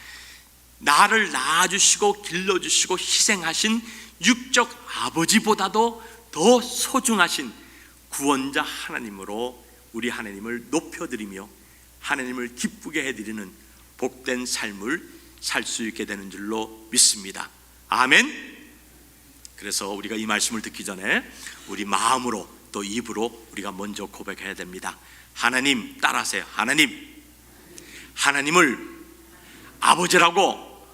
나를 낳아주시고 길러주시고 희생하신 육적 아버지보다도 더 소중하신 구원자 하나님으로 우리 하나님을 높여드리며 하나님을 기쁘게 해드리는 복된 삶을 살 수 있게 되는 줄로 믿습니다. 아멘. 그래서 우리가 이 말씀을 듣기 전에 우리 마음으로 또 입으로 우리가 먼저 고백해야 됩니다. 하나님, 따라하세요. 하나님을 아버지라고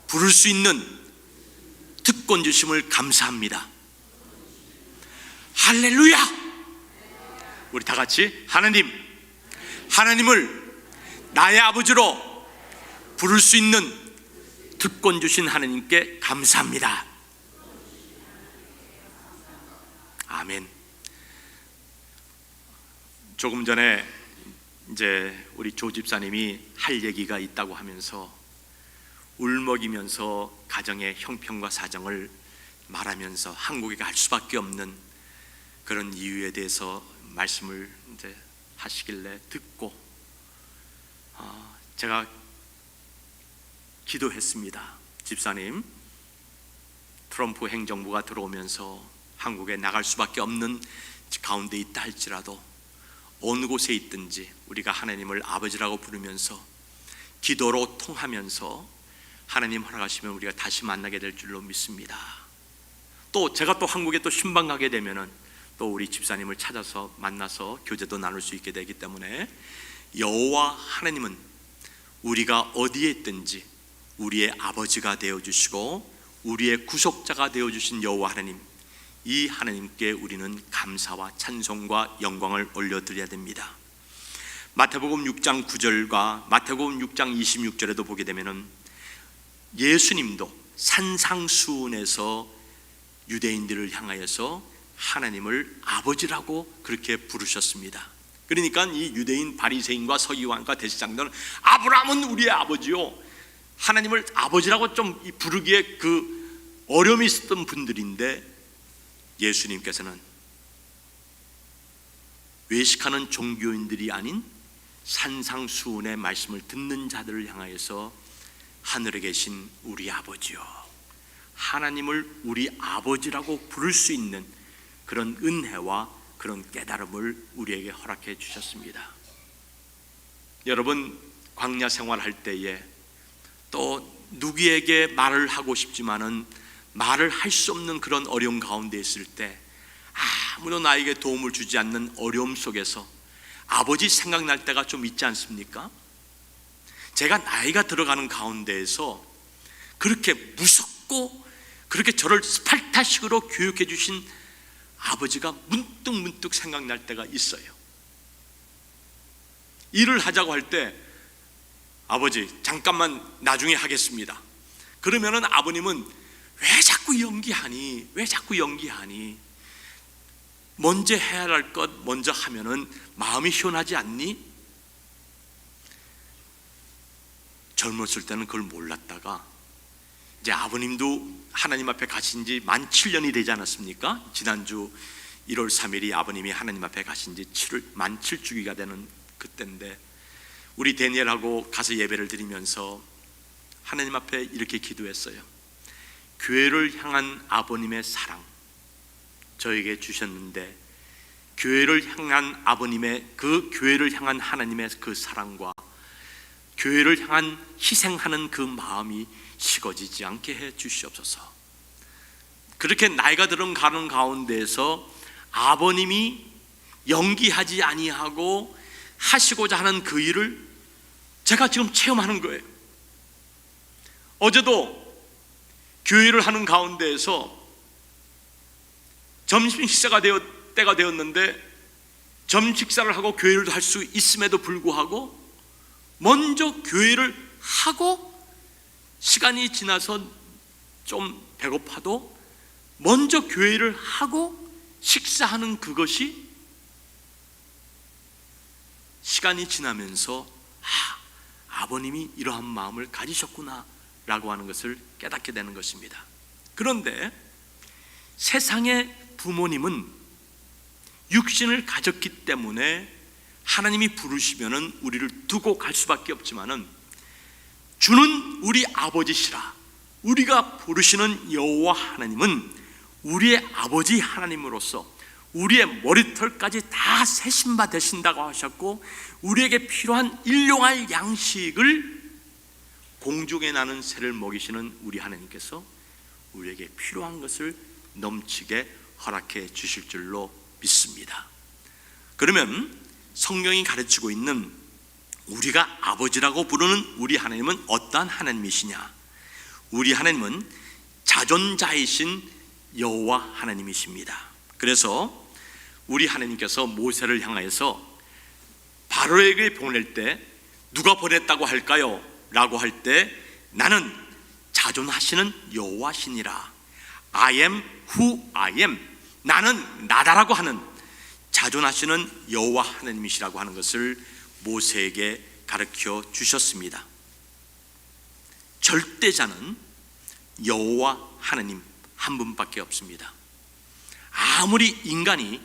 부를 수 있는 특권 주심을 감사합니다. 할렐루야! 우리 다 같이 하나님을 나의 아버지로 부를 수 있는 특권 주신 하나님께 감사합니다. 아멘. 조금 전에 이제 우리 조 집사님이 할 얘기가 있다고 하면서 울먹이면서 가정의 형편과 사정을 말하면서 한국에 갈 수밖에 없는 그런 이유에 대해서 말씀을 이제 하시길래 듣고 제가 기도했습니다. 집사님, 트럼프 행정부가 들어오면서 한국에 나갈 수밖에 없는 가운데 있다 할지라도 어느 곳에 있든지 우리가 하나님을 아버지라고 부르면서 기도로 통하면서 하나님 허락하시면 우리가 다시 만나게 될 줄로 믿습니다. 또 제가 또 한국에 또 신방 가게 되면은 또 우리 집사님을 찾아서 만나서 교제도 나눌 수 있게 되기 때문에 여호와 하나님은 우리가 어디에 있든지 우리의 아버지가 되어주시고 우리의 구속자가 되어주신 여호와 하나님, 이 하나님께 우리는 감사와 찬송과 영광을 올려드려야 됩니다. 마태복음 6장 9절과 마태복음 6장 26절에도 보게 되면은 예수님도 산상수훈에서 유대인들을 향하여서 하나님을 아버지라고 그렇게 부르셨습니다. 그러니까 이 유대인 바리새인과 서기관과 대제사장들은 아브라함은 우리의 아버지요, 하나님을 아버지라고 좀 부르기에 그 어려움이 있었던 분들인데, 예수님께서는 외식하는 종교인들이 아닌 산상수훈의 말씀을 듣는 자들을 향하여서 하늘에 계신 우리 아버지요, 하나님을 우리 아버지라고 부를 수 있는 그런 은혜와 그런 깨달음을 우리에게 허락해 주셨습니다. 여러분, 광야 생활할 때에 또 누구에게 말을 하고 싶지만은 말을 할 수 없는 그런 어려움 가운데 있을 때, 아무도 나에게 도움을 주지 않는 어려움 속에서 아버지 생각날 때가 좀 있지 않습니까? 제가 나이가 들어가는 가운데에서 그렇게 무섭고 그렇게 저를 스파르타식으로 교육해 주신 아버지가 문득 생각날 때가 있어요. 일을 하자고 할 때 아버지 잠깐만 나중에 하겠습니다. 그러면은 아버님은 왜 자꾸 연기하니? 왜 자꾸 연기하니? 먼저 해야 할 것 먼저 하면은 마음이 시원하지 않니? 젊었을 때는 그걸 몰랐다가 이제 아버님도 하나님 앞에 가신 지 만 7년이 되지 않았습니까? 지난주 1월 3일이 아버님이 하나님 앞에 가신 지 만 7주기가 되는 그때인데, 우리 데니엘하고 가서 예배를 드리면서 하나님 앞에 이렇게 기도했어요. 교회를 향한 아버님의 사랑 저에게 주셨는데, 교회를 향한 아버님의 그 교회를 향한 하나님의 그 사랑과 교회를 향한 희생하는 그 마음이 식어지지 않게 해 주시옵소서. 그렇게 나이가 들은 가는 가운데에서 아버님이 연기하지 아니하고 하시고자 하는 그 일을 제가 지금 체험하는 거예요. 어제도 교회를 하는 가운데에서 점심 식사가 때가 되었는데, 점심 식사를 하고 교회를 할 수 있음에도 불구하고 먼저 교회를 하고 시간이 지나서 좀 배고파도 먼저 교회를 하고 식사하는 그것이 시간이 지나면서 아버님이 이러한 마음을 가지셨구나 라고 하는 것을 깨닫게 되는 것입니다. 그런데 세상의 부모님은 육신을 가졌기 때문에 하나님이 부르시면은 우리를 두고 갈 수밖에 없지만은, 주는 우리 아버지시라 우리가 부르시는 여호와 하나님은 우리의 아버지 하나님으로서 우리의 머리털까지 다 세신 바 되신다고 하셨고, 우리에게 필요한 일용할 양식을 공중에 나는 새를 먹이시는 우리 하나님께서 우리에게 필요한 것을 넘치게 허락해 주실 줄로 믿습니다. 그러면 성경이 가르치고 있는 우리가 아버지라고 부르는 우리 하나님은 어떠한 하나님이시냐? 우리 하나님은 자존자이신 여호와 하나님이십니다. 그래서 우리 하나님께서 모세를 향하여서 바로에게 보낼 때 누가 보냈다고 할까요? 라고 할 때 나는 자존하시는 여호와시니라, I am who I am, 나는 나다라고 하는 자존하시는 여호와 하나님이시라고 하는 것을 모세에게 가르쳐 주셨습니다. 절대자는 여호와 하나님 한 분밖에 없습니다. 아무리 인간이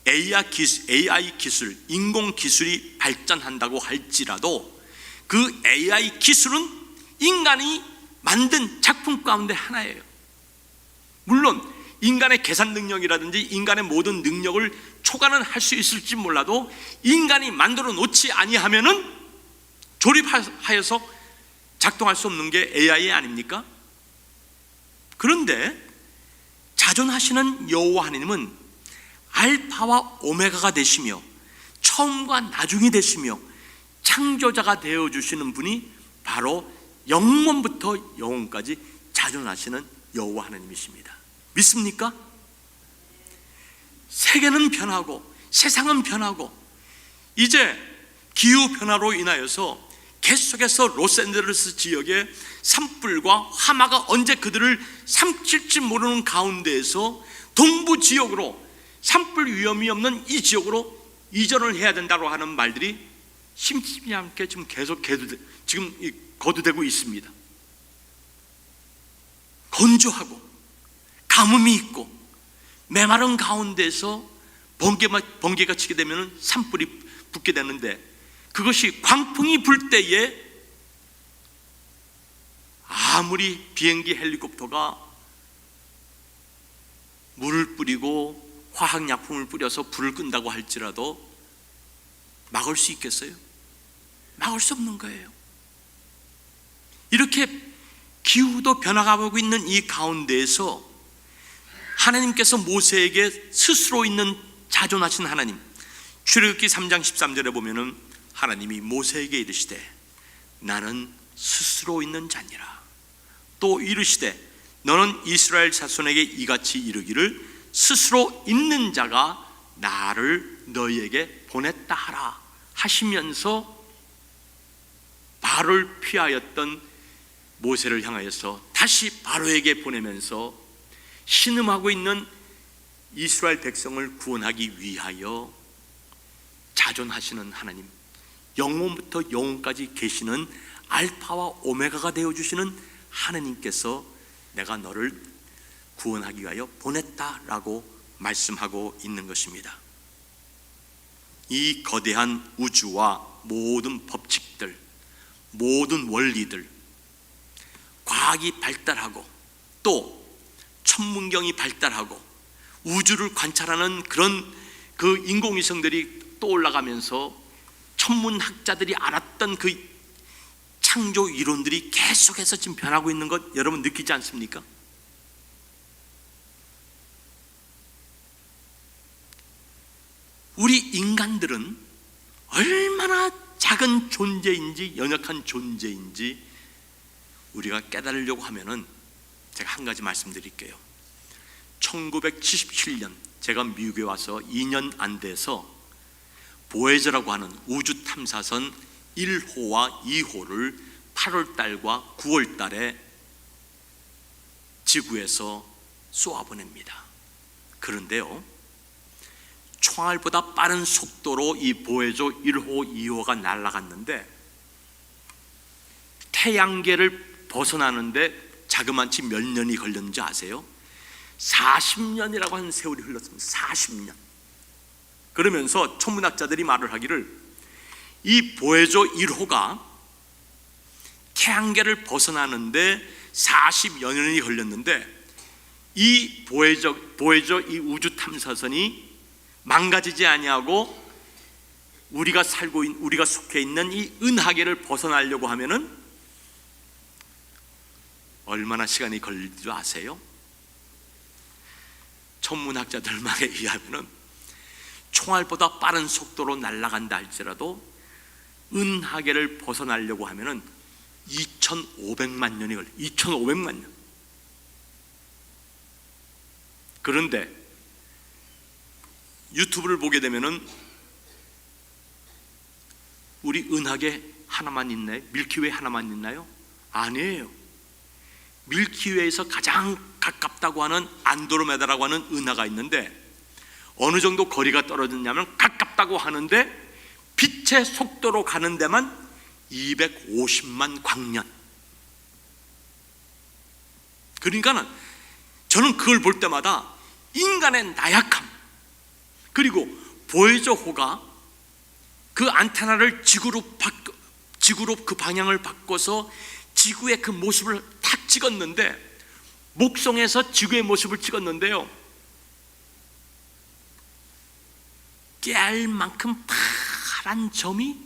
AI 기술, 인공 기술이 발전한다고 할지라도 그 AI 기술은 인간이 만든 작품 가운데 하나예요. 물론 인간의 계산 능력이라든지 인간의 모든 능력을 초과는 할 수 있을지 몰라도 인간이 만들어 놓지 아니하면은 조립하여서 작동할 수 없는 게 AI 아닙니까? 그런데 자존하시는 여호와 하나님은 알파와 오메가가 되시며 처음과 나중이 되시며 창조자가 되어주시는 분이 바로 영원부터 영원까지 자존하시는 여호와 하나님이십니다. 믿습니까? 세계는 변하고 세상은 변하고 이제 기후변화로 인하여서 계속해서 로스앤젤레스 지역에 산불과 화마가 언제 그들을 삼킬지 모르는 가운데에서 동부 지역으로 산불 위험이 없는 이 지역으로 이전을 해야 된다고 하는 말들이 심심치 않게 지금 계속 지금 거두되고 있습니다. 건조하고 가뭄이 있고 메마른 가운데서 번개가 치게 되면 산불이 붙게 되는데 그것이 광풍이 불 때에 아무리 비행기 헬리콥터가 물을 뿌리고 화학약품을 뿌려서 불을 끈다고 할지라도 막을 수 있겠어요? 막을 수 없는 거예요. 이렇게 기후도 변화가고 있는 이 가운데에서 하나님께서 모세에게 스스로 있는 자존하신 하나님, 출애굽기 3장 13절에 보면은 하나님이 모세에게 이르시되 나는 스스로 있는 자니라. 또 이르시되 너는 이스라엘 자손에게 이같이 이르기를 스스로 있는 자가 나를 너희에게 보냈다 하라 하시면서 바로를 피하였던 모세를 향하여서 다시 바로에게 보내면서 신음하고 있는 이스라엘 백성을 구원하기 위하여 자존하시는 하나님, 영원부터 영원까지 계시는 알파와 오메가가 되어주시는 하나님께서 내가 너를 구원하기 위하여 보냈다라고 말씀하고 있는 것입니다. 이 거대한 우주와 모든 법칙들, 모든 원리들, 과학이 발달하고 또 천문경이 발달하고 우주를 관찰하는 그런 그 인공위성들이 또 올라가면서 천문학자들이 알았던 그 창조 이론들이 계속해서 지금 변하고 있는 것 여러분 느끼지 않습니까? 우리 인간들은 얼마나 작은 존재인지 연약한 존재인지 우리가 깨달으려고 하면은 제가 한 가지 말씀드릴게요. 1977년 제가 미국에 와서 2년 안 돼서 보에저라고 하는 우주 탐사선 1호와 2호를 8월 달과 9월 달에 지구에서 쏘아보냅니다. 그런데요, 총알보다 빠른 속도로 이 보에저 1호, 2호가 날아갔는데 태양계를 벗어나는데 자그마치 몇 년이 걸렸는지 아세요? 40년이라고 하는 세월이 흘렀습니다. 40년. 그러면서 천문학자들이 말을 하기를 이 보에저 1호가 태양계를 벗어나는데 40여 년이 걸렸는데 이 보에저 이 우주 탐사선이 망가지지 아니하고 우리가 속해 있는 이 은하계를 벗어나려고 하면은 얼마나 시간이 걸릴 줄 아세요? 천문학자들 말에 의하면은 총알보다 빠른 속도로 날아간다 할지라도 은하계를 벗어나려고 하면은 2,500만 년이 걸려. 2,500만 년. 그런데 유튜브를 보게 되면은 우리 은하계 하나만 있나요? 밀키웨이 하나만 있나요? 아니에요. 밀키웨이에서 가장 가깝다고 하는 안드로메다라고 하는 은하가 있는데, 어느 정도 거리가 떨어졌냐면 가깝다고 하는데 빛의 속도로 가는 데만 250만 광년. 그러니까는 저는 그걸 볼 때마다 인간의 나약함, 그리고 보이저호가 그 안테나를 지구로 그 방향을 바꿔서 지구의 그 모습을 탁 찍었는데, 목성에서 지구의 모습을 찍었는데요, 깨알 만큼 파란 점이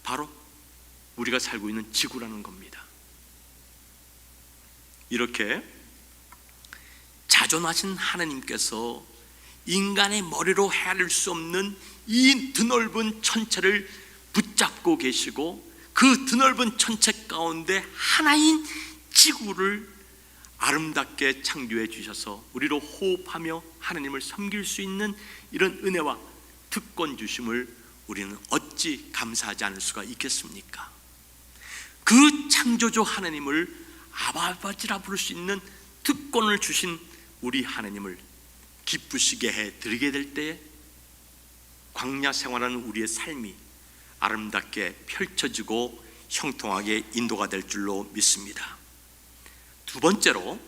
바로 우리가 살고 있는 지구라는 겁니다. 이렇게 자존하신 하나님께서 인간의 머리로 헤아릴 수 없는 이 드넓은 천체를 붙잡고 계시고, 그 드넓은 천체 가운데 하나인 지구를 아름답게 창조해 주셔서 우리로 호흡하며 하나님을 섬길 수 있는 이런 은혜와 특권 주심을 우리는 어찌 감사하지 않을 수가 있겠습니까? 그 창조주 하나님을 아버지라 부를 수 있는 특권을 주신 우리 하나님을 기쁘시게 해 드리게 될 때에 광야 생활하는 우리의 삶이 아름답게 펼쳐지고 형통하게 인도가 될 줄로 믿습니다. 두 번째로,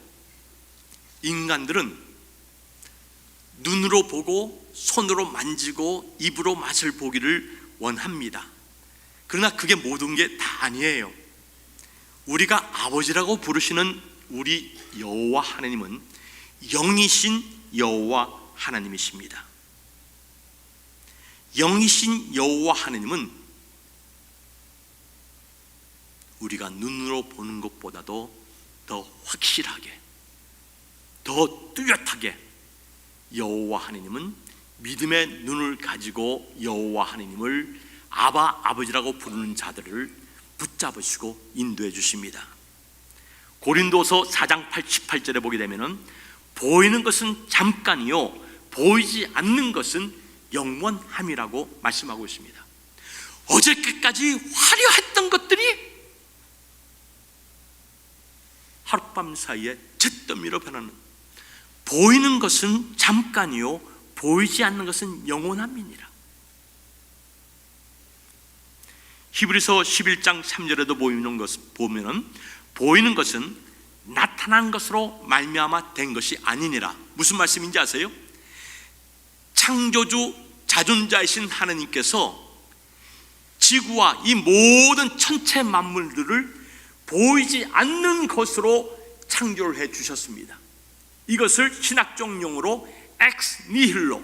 인간들은 눈으로 보고 손으로 만지고 입으로 맛을 보기를 원합니다. 그러나 그게 모든 게 다 아니에요. 우리가 아버지라고 부르시는 우리 여호와 하나님은 영이신 여호와 하나님이십니다. 영이신 여호와 하나님은 우리가 눈으로 보는 것보다도 더 확실하게, 더 뚜렷하게 여호와 하나님은 믿음의 눈을 가지고 여호와 하나님을 아버지라고 부르는 자들을 붙잡으시고 인도해 주십니다. 고린도서 4장 18절에 보게 되면은 보이는 것은 잠깐이요 보이지 않는 것은 영원함이라고 말씀하고 있습니다. 어저께까지 화려했던 것들이 하룻밤 사이에 잿더미로 변하는, 보이는 것은 잠깐이요 보이지 않는 것은 영원함이니라. 히브리서 11장 3절에도 보면은 보이는 것은 나타난 것으로 말미암아 된 것이 아니니라. 무슨 말씀인지 아세요? 창조주 자존자이신 하나님께서 지구와 이 모든 천체 만물들을 보이지 않는 것으로 창조를 해 주셨습니다. 이것을 신학적 용어로 엑스 니힐로,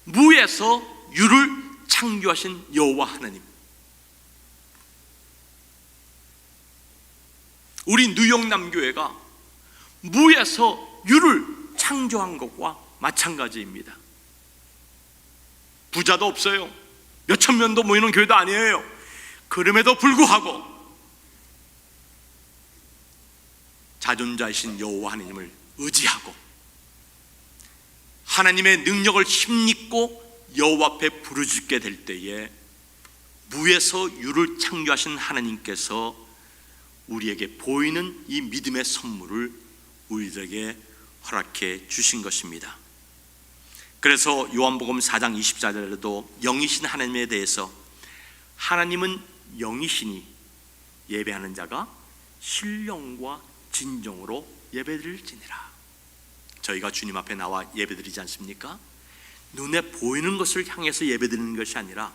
무에서 유를 창조하신 여호와 하나님. 우리 뉴욕 남교회가 무에서 유를 창조한 것과 마찬가지입니다. 부자도 없어요. 몇천 명도 모이는 교회도 아니에요. 그럼에도 불구하고 자존자이신 여호와 하나님을 의지하고 하나님의 능력을 힘입고 여호와 앞에 부르짖게 될 때에 무에서 유를 창조하신 하나님께서 우리에게 보이는 이 믿음의 선물을 우리들에게 허락해 주신 것입니다. 그래서 요한복음 4장 24절에도 영이신 하나님에 대해서 하나님은 영이시니 예배하는 자가 신령과 진정으로 예배드릴지니라. 저희가 주님 앞에 나와 예배드리지 않습니까? 눈에 보이는 것을 향해서 예배드리는 것이 아니라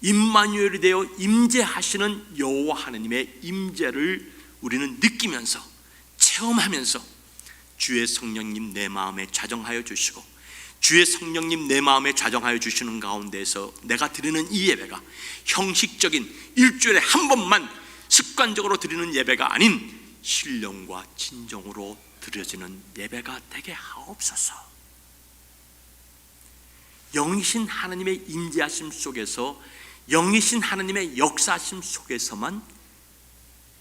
임마누엘이 되어 임재하시는 여호와 하나님의 임재를 우리는 느끼면서 체험하면서 주의 성령님 내 마음에 좌정하여 주시고 주의 성령님 내 마음에 좌정하여 주시는 가운데서 내가 드리는 이 예배가 형식적인 일주일에 한 번만 습관적으로 드리는 예배가 아닌 신령과 진정으로 드려지는 예배가 되게 하옵소서. 영이신 하나님의 임재하심 속에서, 영이신 하나님의 역사하심 속에서만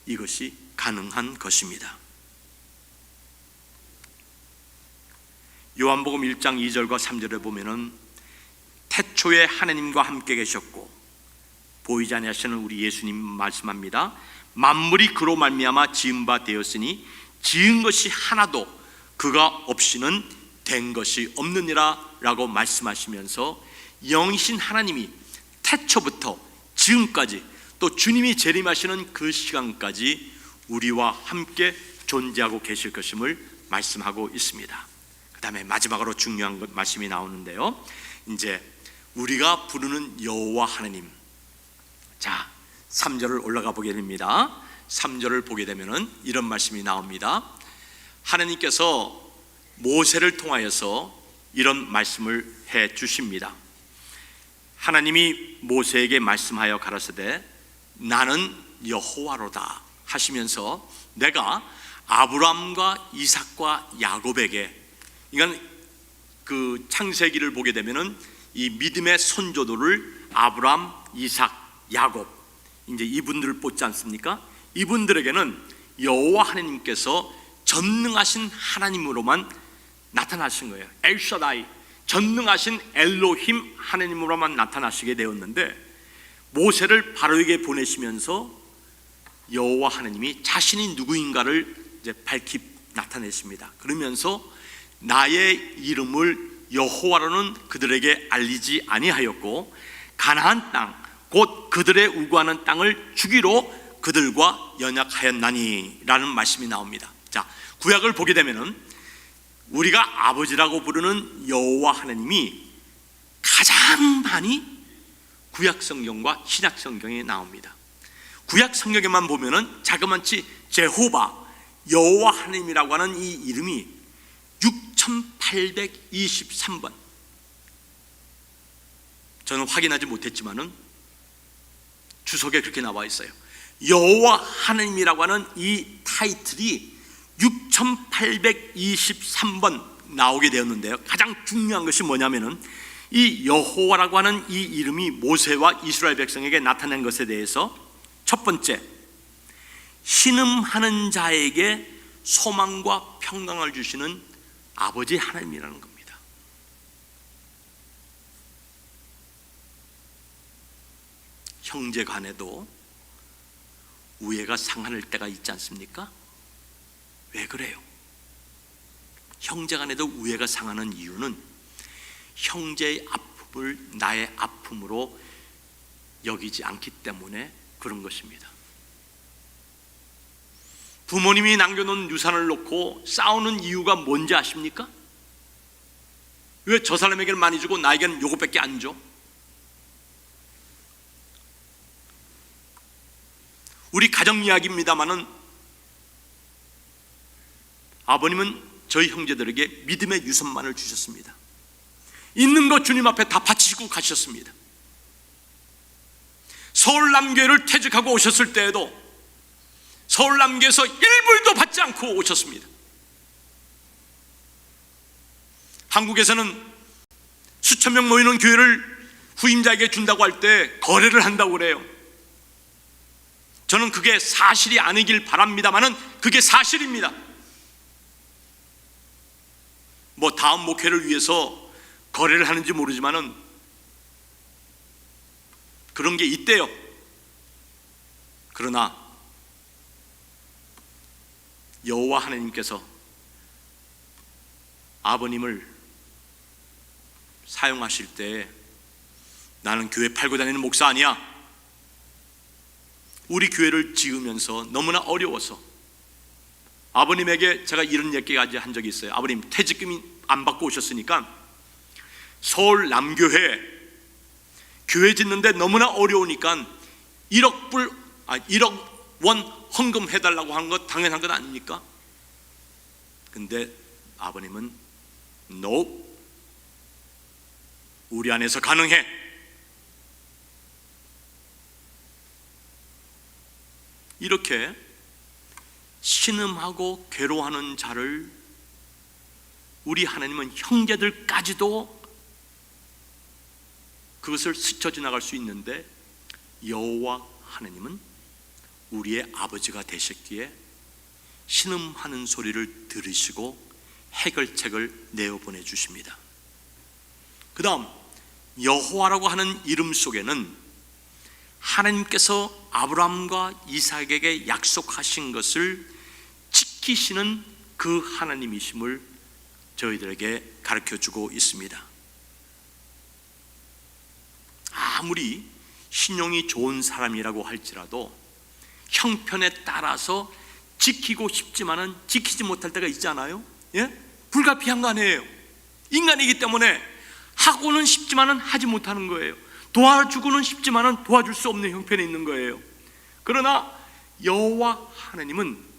이것이 가능한 것입니다. 요한복음 1장 2절과 3절에 보면은 태초에 하나님과 함께 계셨고 보이지 아니하시는 우리 예수님 말씀합니다. 만물이 그로 말미암아 지은 바 되었으니 지은 것이 하나도 그가 없이는 된 것이 없느니라 라고 말씀하시면서 영이신 하나님이 태초부터 지금까지 또 주님이 재림하시는 그 시간까지 우리와 함께 존재하고 계실 것임을 말씀하고 있습니다. 그 다음에 마지막으로 중요한 말씀이 나오는데요, 이제 우리가 부르는 여호와 하나님, 자 3절을 올라가 보게 됩니다. 3절을 보게 되면은 이런 말씀이 나옵니다. 하나님께서 모세를 통하여서 이런 말씀을 해 주십니다. 하나님이 모세에게 말씀하여 가라사대 나는 여호와로다 하시면서 내가 아브라함과 이삭과 야곱에게, 이건 그 창세기를 보게 되면은 이 믿음의 선조들을 아브라함, 이삭, 야곱, 이제 이분들을 뽑지 않습니까? 이분들에게는 여호와 하나님께서 전능하신 하나님으로만 나타나신 거예요. 엘샤다이, 전능하신 엘로힘 하나님으로만 나타나시게 되었는데, 모세를 바로에게 보내시면서 여호와 하나님이 자신이 누구인가를 이제 밝히 나타냈습니다. 그러면서 나의 이름을 여호와로는 그들에게 알리지 아니하였고 가나안 땅 곧 그들의 우구하는 땅을 주기로 그들과 연약하였나니 라는 말씀이 나옵니다. 자, 구약을 보게 되면은 우리가 아버지라고 부르는 여호와 하나님이 가장 많이 구약 성경과 신약 성경에 나옵니다. 구약 성경에만 보면은 자그마치 제호바, 여호와 하나님이라고 하는 이 이름이 6823번, 저는 확인하지 못했지만은 주석에 그렇게 나와 있어요. 여호와 하나님이라고 하는 이 타이틀이 6823번 나오게 되었는데요, 가장 중요한 것이 뭐냐면은 이 여호와라고 하는 이 이름이 모세와 이스라엘 백성에게 나타난 것에 대해서 첫 번째, 신음하는 자에게 소망과 평강을 주시는 아버지 하나님이라는 겁니다. 형제 간에도 우애가 상할 때가 있지 않습니까? 왜 그래요? 형제 간에도 우애가 상하는 이유는 형제의 아픔을 나의 아픔으로 여기지 않기 때문에 그런 것입니다. 부모님이 남겨놓은 유산을 놓고 싸우는 이유가 뭔지 아십니까? 왜 저 사람에게는 많이 주고 나에게는 요것밖에 안 줘? 우리 가정 이야기입니다마는 아버님은 저희 형제들에게 믿음의 유산만을 주셨습니다. 있는 것 주님 앞에 다 바치시고 가셨습니다. 서울남교회를 퇴직하고 오셨을 때에도 서울남교회에서 1불도 받지 않고 오셨습니다. 한국에서는 수천 명 모이는 교회를 후임자에게 준다고 할 때 거래를 한다고 그래요. 저는 그게 사실이 아니길 바랍니다만은 그게 사실입니다. 뭐 다음 목회를 위해서 거래를 하는지 모르지만은 그런 게 있대요. 그러나 여호와 하나님께서 아버님을 사용하실 때 나는 교회 팔고 다니는 목사 아니야, 우리 교회를 지으면서 너무나 어려워서 아버님에게 제가 이런 얘기까지 한 적이 있어요. 아버님 퇴직금이 안 받고 오셨으니까 서울 남교회 교회 짓는데 너무나 어려우니까 1억 원 헌금 해달라고 하는 것 당연한 것 아닙니까? 근데 아버님은 No, 우리 안에서 가능해. 이렇게 신음하고 괴로워하는 자를 우리 하나님은 형제들까지도 그것을 스쳐 지나갈 수 있는데 여호와 하나님은 우리의 아버지가 되셨기에 신음하는 소리를 들으시고 해결책을 내어 보내주십니다. 그 다음 여호와라고 하는 이름 속에는 하나님께서 아브라함과 이삭에게 약속하신 것을 지키시는 그 하나님이심을 저희들에게 가르쳐주고 있습니다. 아무리 신용이 좋은 사람이라고 할지라도 형편에 따라서 지키고 싶지만은 지키지 못할 때가 있잖아요. 예? 불가피한 거 아니에요. 인간이기 때문에 하고는 싶지만은 하지 못하는 거예요. 도와주고는 싶지만은 도와줄 수 없는 형편에 있는 거예요. 그러나 여호와 하나님은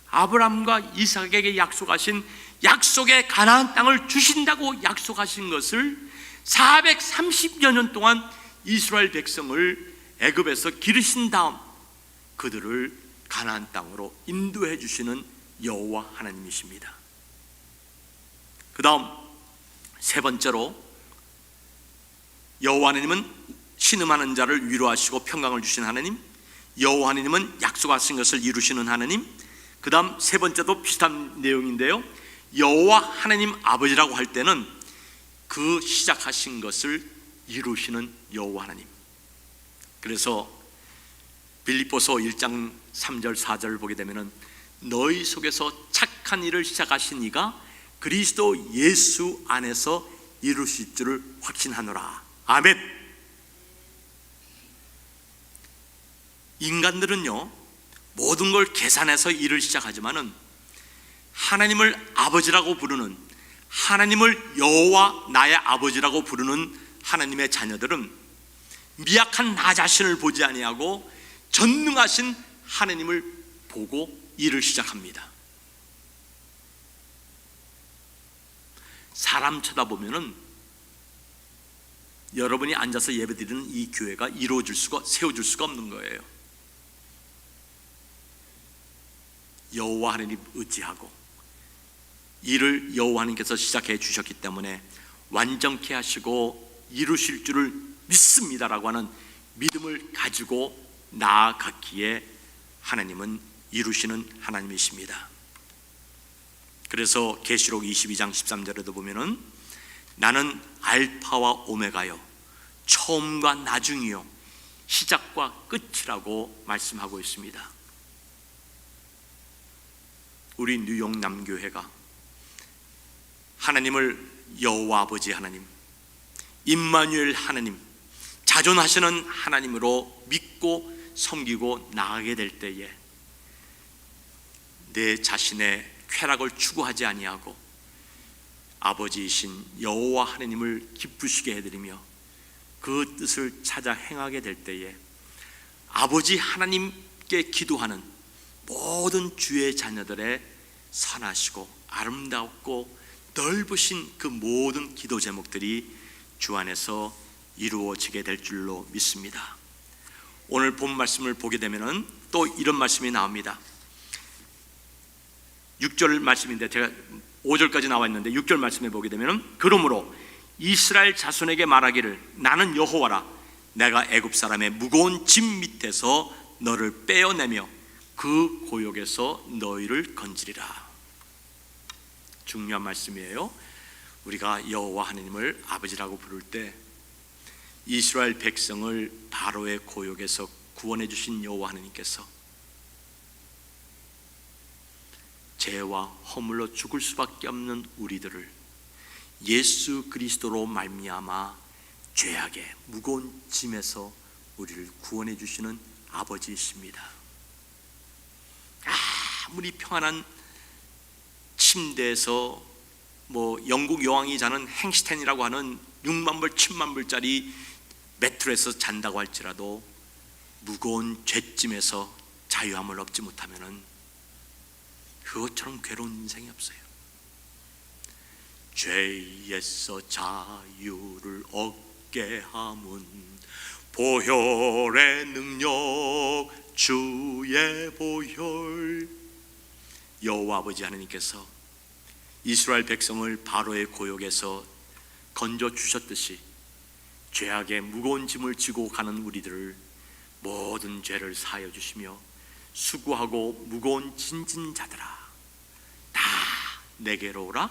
아브라함과 이삭에게 약속하신 약속의 가나안 땅을 주신다고 약속하신 것을 430여 년 동안 이스라엘 백성을 애굽에서 기르신 다음 그들을 가나안 땅으로 인도해 주시는 여호와 하나님이십니다. 그 다음 세 번째로 여호와 하나님은 신음하는 자를 위로하시고 평강을 주시는 하나님, 여호와 하나님은 약속하신 것을 이루시는 하나님. 그 다음 세 번째도 비슷한 내용인데요, 여호와 하나님 아버지라고 할 때는 그 시작하신 것을 이루시는 여호와 하나님. 그래서 빌립보서 1장 3절 4절을 보게 되면은 너희 속에서 착한 일을 시작하신 이가 그리스도 예수 안에서 이루실 줄을 확신하노라. 아멘. 인간들은요 모든 걸 계산해서 일을 시작하지만은 하나님을 아버지라고 부르는, 하나님을 여호와 나의 아버지라고 부르는 하나님의 자녀들은 미약한 나 자신을 보지 아니하고 전능하신 하나님을 보고 일을 시작합니다. 사람 쳐다보면은 여러분이 앉아서 예배드리는 이 교회가 세워질 수가 없는 거예요. 여호와 하나님 의지하고 일을 여호와 하나님께서 시작해 주셨기 때문에 완전케 하시고 이루실 줄을 믿습니다라고 하는 믿음을 가지고 나아갔기에 하나님은 이루시는 하나님이십니다. 그래서 계시록 22장 13절에도 보면은 나는 알파와 오메가요 처음과 나중이요 시작과 끝이라고 말씀하고 있습니다. 우리 뉴욕 남교회가 하나님을 여호와 아버지 하나님, 임마누엘 하나님, 자존하시는 하나님으로 믿고 섬기고 나아가게 될 때에 내 자신의 쾌락을 추구하지 아니하고 아버지이신 여호와 하나님을 기쁘시게 해드리며 그 뜻을 찾아 행하게 될 때에 아버지 하나님께 기도하는 모든 주의 자녀들의 선하시고 아름답고 넓으신 그 모든 기도 제목들이 주 안에서 이루어지게 될 줄로 믿습니다. 오늘 본 말씀을 보게 되면은 또 이런 말씀이 나옵니다. 6절 말씀인데 제가 5절까지 나와 있는데 6절 말씀에 보게 되면은 그러므로 이스라엘 자손에게 말하기를 나는 여호와라 내가 애굽 사람의 무거운 짐 밑에서 너를 빼어내며 그 고역에서 너희를 건지리라. 중요한 말씀이에요. 우리가 여호와 하나님을 아버지라고 부를 때 이스라엘 백성을 바로의 고역에서 구원해 주신 여호와 하나님께서 죄와 허물로 죽을 수밖에 없는 우리들을 예수 그리스도로 말미암아 죄악의 무거운 짐에서 우리를 구원해 주시는 아버지이십니다. 아무리 평안한 침대에서 영국 여왕이 자는 행스텐이라고 하는 6만 불, 7만 불짜리 매트에서 잔다고 할지라도 무거운 죄짐에서 자유함을 얻지 못하면은 그것처럼 괴로운 인생이 없어요. 죄에서 자유를 얻게 함은 보혈의 능력 주의 보혈. 여호와 아버지 하나님께서 이스라엘 백성을 바로의 고역에서 건져 주셨듯이 죄악의 무거운 짐을 지고 가는 우리들을 모든 죄를 사하여 주시며 수고하고 무거운 짐진 자들아 다 내게로 오라.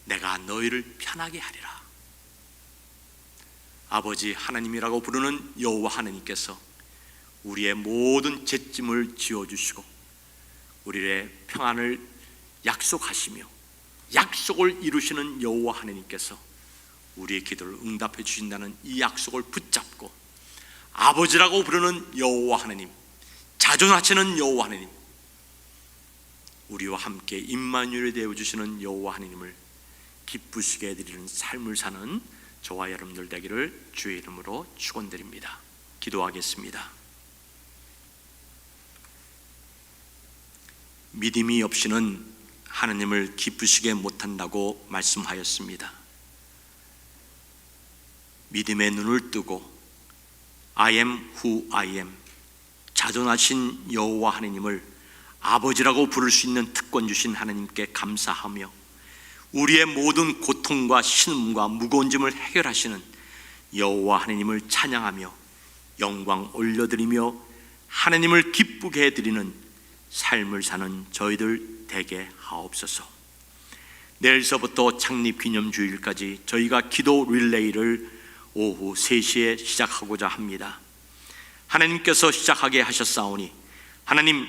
내가 너희를 편하게 하리라. 아버지 하나님이라고 부르는 여호와 하나님께서 우리의 모든 죄짐을 지어주시고 우리의 평안을 약속하시며 약속을 이루시는 여호와 하나님께서 우리의 기도를 응답해 주신다는 이 약속을 붙잡고 아버지라고 부르는 여호와 하나님, 자존하시는 여호와 하나님, 우리와 함께 임마누엘이 되어주시는 여호와 하나님을 기쁘시게 해드리는 삶을 사는 저와 여러분들 되기를 주의 이름으로 축원드립니다. 기도하겠습니다. 믿음이 없이는 하나님을 기쁘시게 못한다고 말씀하였습니다. 믿음의 눈을 뜨고 I am who I am, 자존하신 여호와 하나님을 아버지라고 부를 수 있는 특권 주신 하나님께 감사하며 우리의 모든 고통과 신음과 무거운 짐을 해결하시는 여호와 하나님을 찬양하며 영광 올려드리며 하나님을 기쁘게 해드리는 삶을 사는 저희들 되게 하옵소서. 내일서부터 창립기념주일까지 저희가 기도 릴레이를 오후 3시에 시작하고자 합니다. 하나님께서 시작하게 하셨사오니 하나님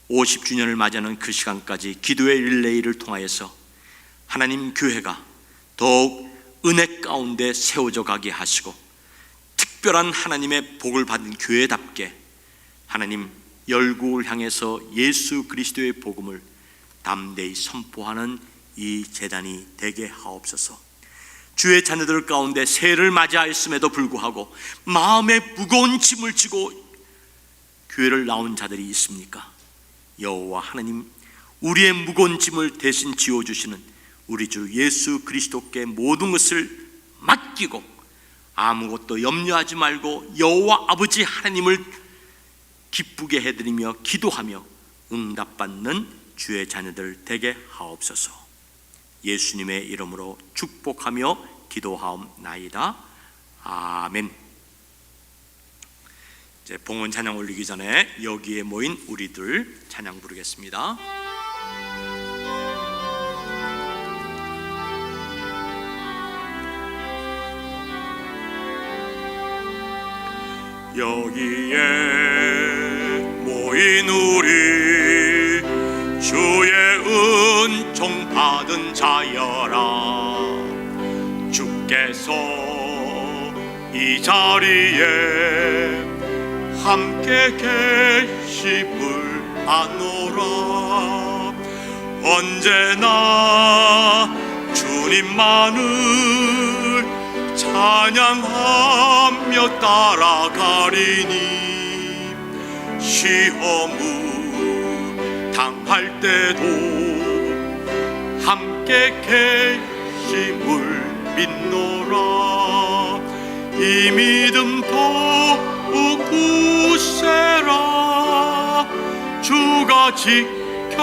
50주년을 맞이하는 그 시간까지 기도의 릴레이를 통하여서 하나님 교회가 더욱 은혜 가운데 세워져 가게 하시고 특별한 하나님의 복을 받은 교회답게 하나님 열국을 향해서 예수 그리스도의 복음을 담대히 선포하는 이 재단이 되게 하옵소서. 주의 자녀들 가운데 새해를 맞이하였음에도 불구하고 마음에 무거운 짐을 지고 교회를 나온 자들이 있습니까? 여호와 하나님, 우리의 무거운 짐을 대신 지어주시는 우리 주 예수 그리스도께 모든 것을 맡기고 아무것도 염려하지 말고 여호와 아버지 하나님을 기쁘게 해드리며 기도하며 응답받는 주의 자녀들 되게 하옵소서. 예수님의 이름으로 축복하며 기도하옵나이다. 아멘. 이제 봉헌 찬양 올리기 전에 여기에 모인 우리들 찬양 부르겠습니다. 여기에 모인 우리 주의 은총 받은 자여라. 주께서 이 자리에 함께 계심을 아노라. 언제나 주님만을 찬양하며 따라가리니 시험을 당할 때도 함께 계심을 믿노라. 이 믿음 더욱 굳세라. 주가 지켜주신다.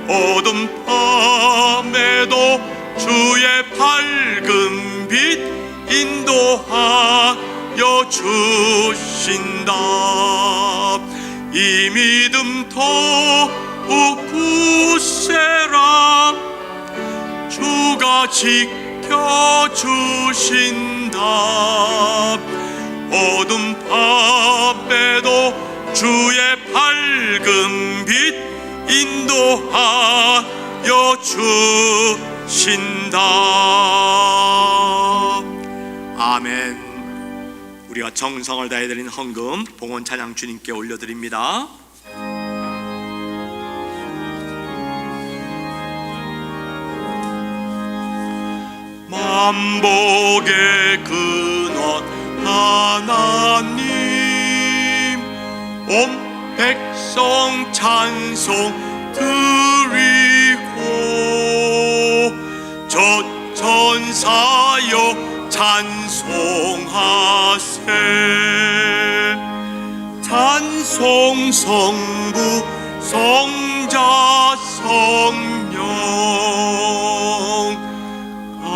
어둠 밤에도 주의 밝은 빛 인도하여 주신다. 이 믿음 더욱 굳세라. 주가 지켜주신다. 어둠 밤에도 주의 밝은 빛 인도하여 주신다. 아멘. 우리가 정성을 다해 드린 헌금 봉헌 찬양 주님께 올려드립니다. 만복의 근원 하나님, 온 백성 찬송 드리고 전사여 찬송하세. 찬송 성부 성자 성령 아멘.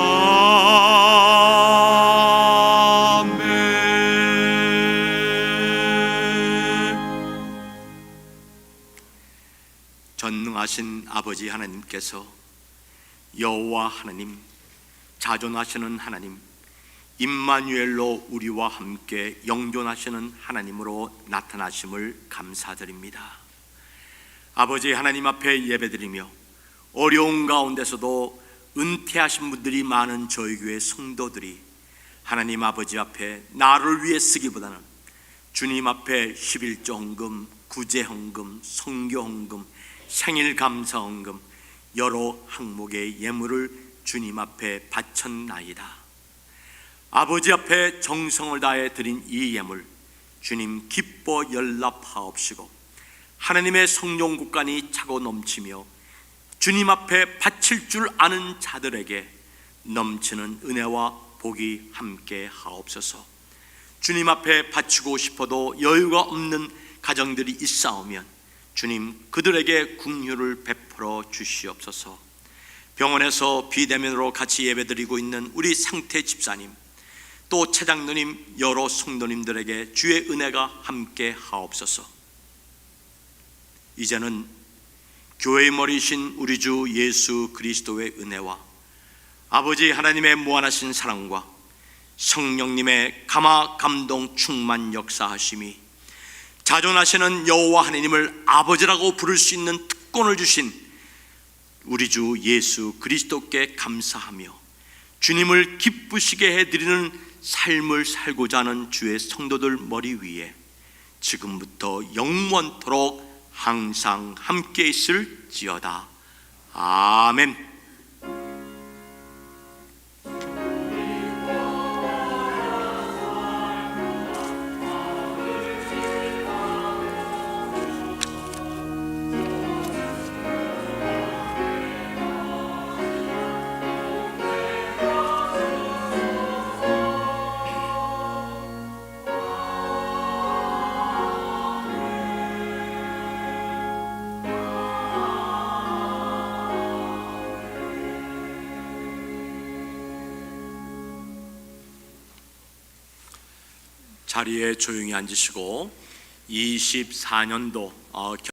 무한하신 아버지 하나님께서 여호와 하나님, 자존하시는 하나님, 임마누엘로 우리와 함께 영존하시는 하나님으로 나타나심을 감사드립니다. 아버지 하나님 앞에 예배드리며 어려운 가운데서도 은퇴하신 분들이 많은 저희 교회 성도들이 하나님 아버지 앞에 나를 위해 쓰기보다는 주님 앞에 11조 헌금, 구제 헌금, 선교 헌금, 생일 감사 헌금 여러 항목의 예물을 주님 앞에 바쳤나이다. 아버지 앞에 정성을 다해 드린 이 예물 주님 기뻐 연락하옵시고 하나님의 성령 국간이 차고 넘치며 주님 앞에 바칠 줄 아는 자들에게 넘치는 은혜와 복이 함께 하옵소서. 주님 앞에 바치고 싶어도 여유가 없는 가정들이 있사오면 주님 그들에게 긍휼을 베풀어 주시옵소서. 병원에서 비대면으로 같이 예배드리고 있는 우리 상태 집사님, 또 차장로님, 여러 성도님들에게 주의 은혜가 함께 하옵소서. 이제는 교회의 머리신 우리 주 예수 그리스도의 은혜와 아버지 하나님의 무한하신 사랑과 성령님의 감화 감동 충만 역사하심이 자존하시는 여호와 하나님을 아버지라고 부를 수 있는 특권을 주신 우리 주 예수 그리스도께 감사하며 주님을 기쁘시게 해드리는 삶을 살고자 하는 주의 성도들 머리 위에 지금부터 영원토록 항상 함께 있을지어다. 아멘. 자리에 조용히 앉으시고 24년도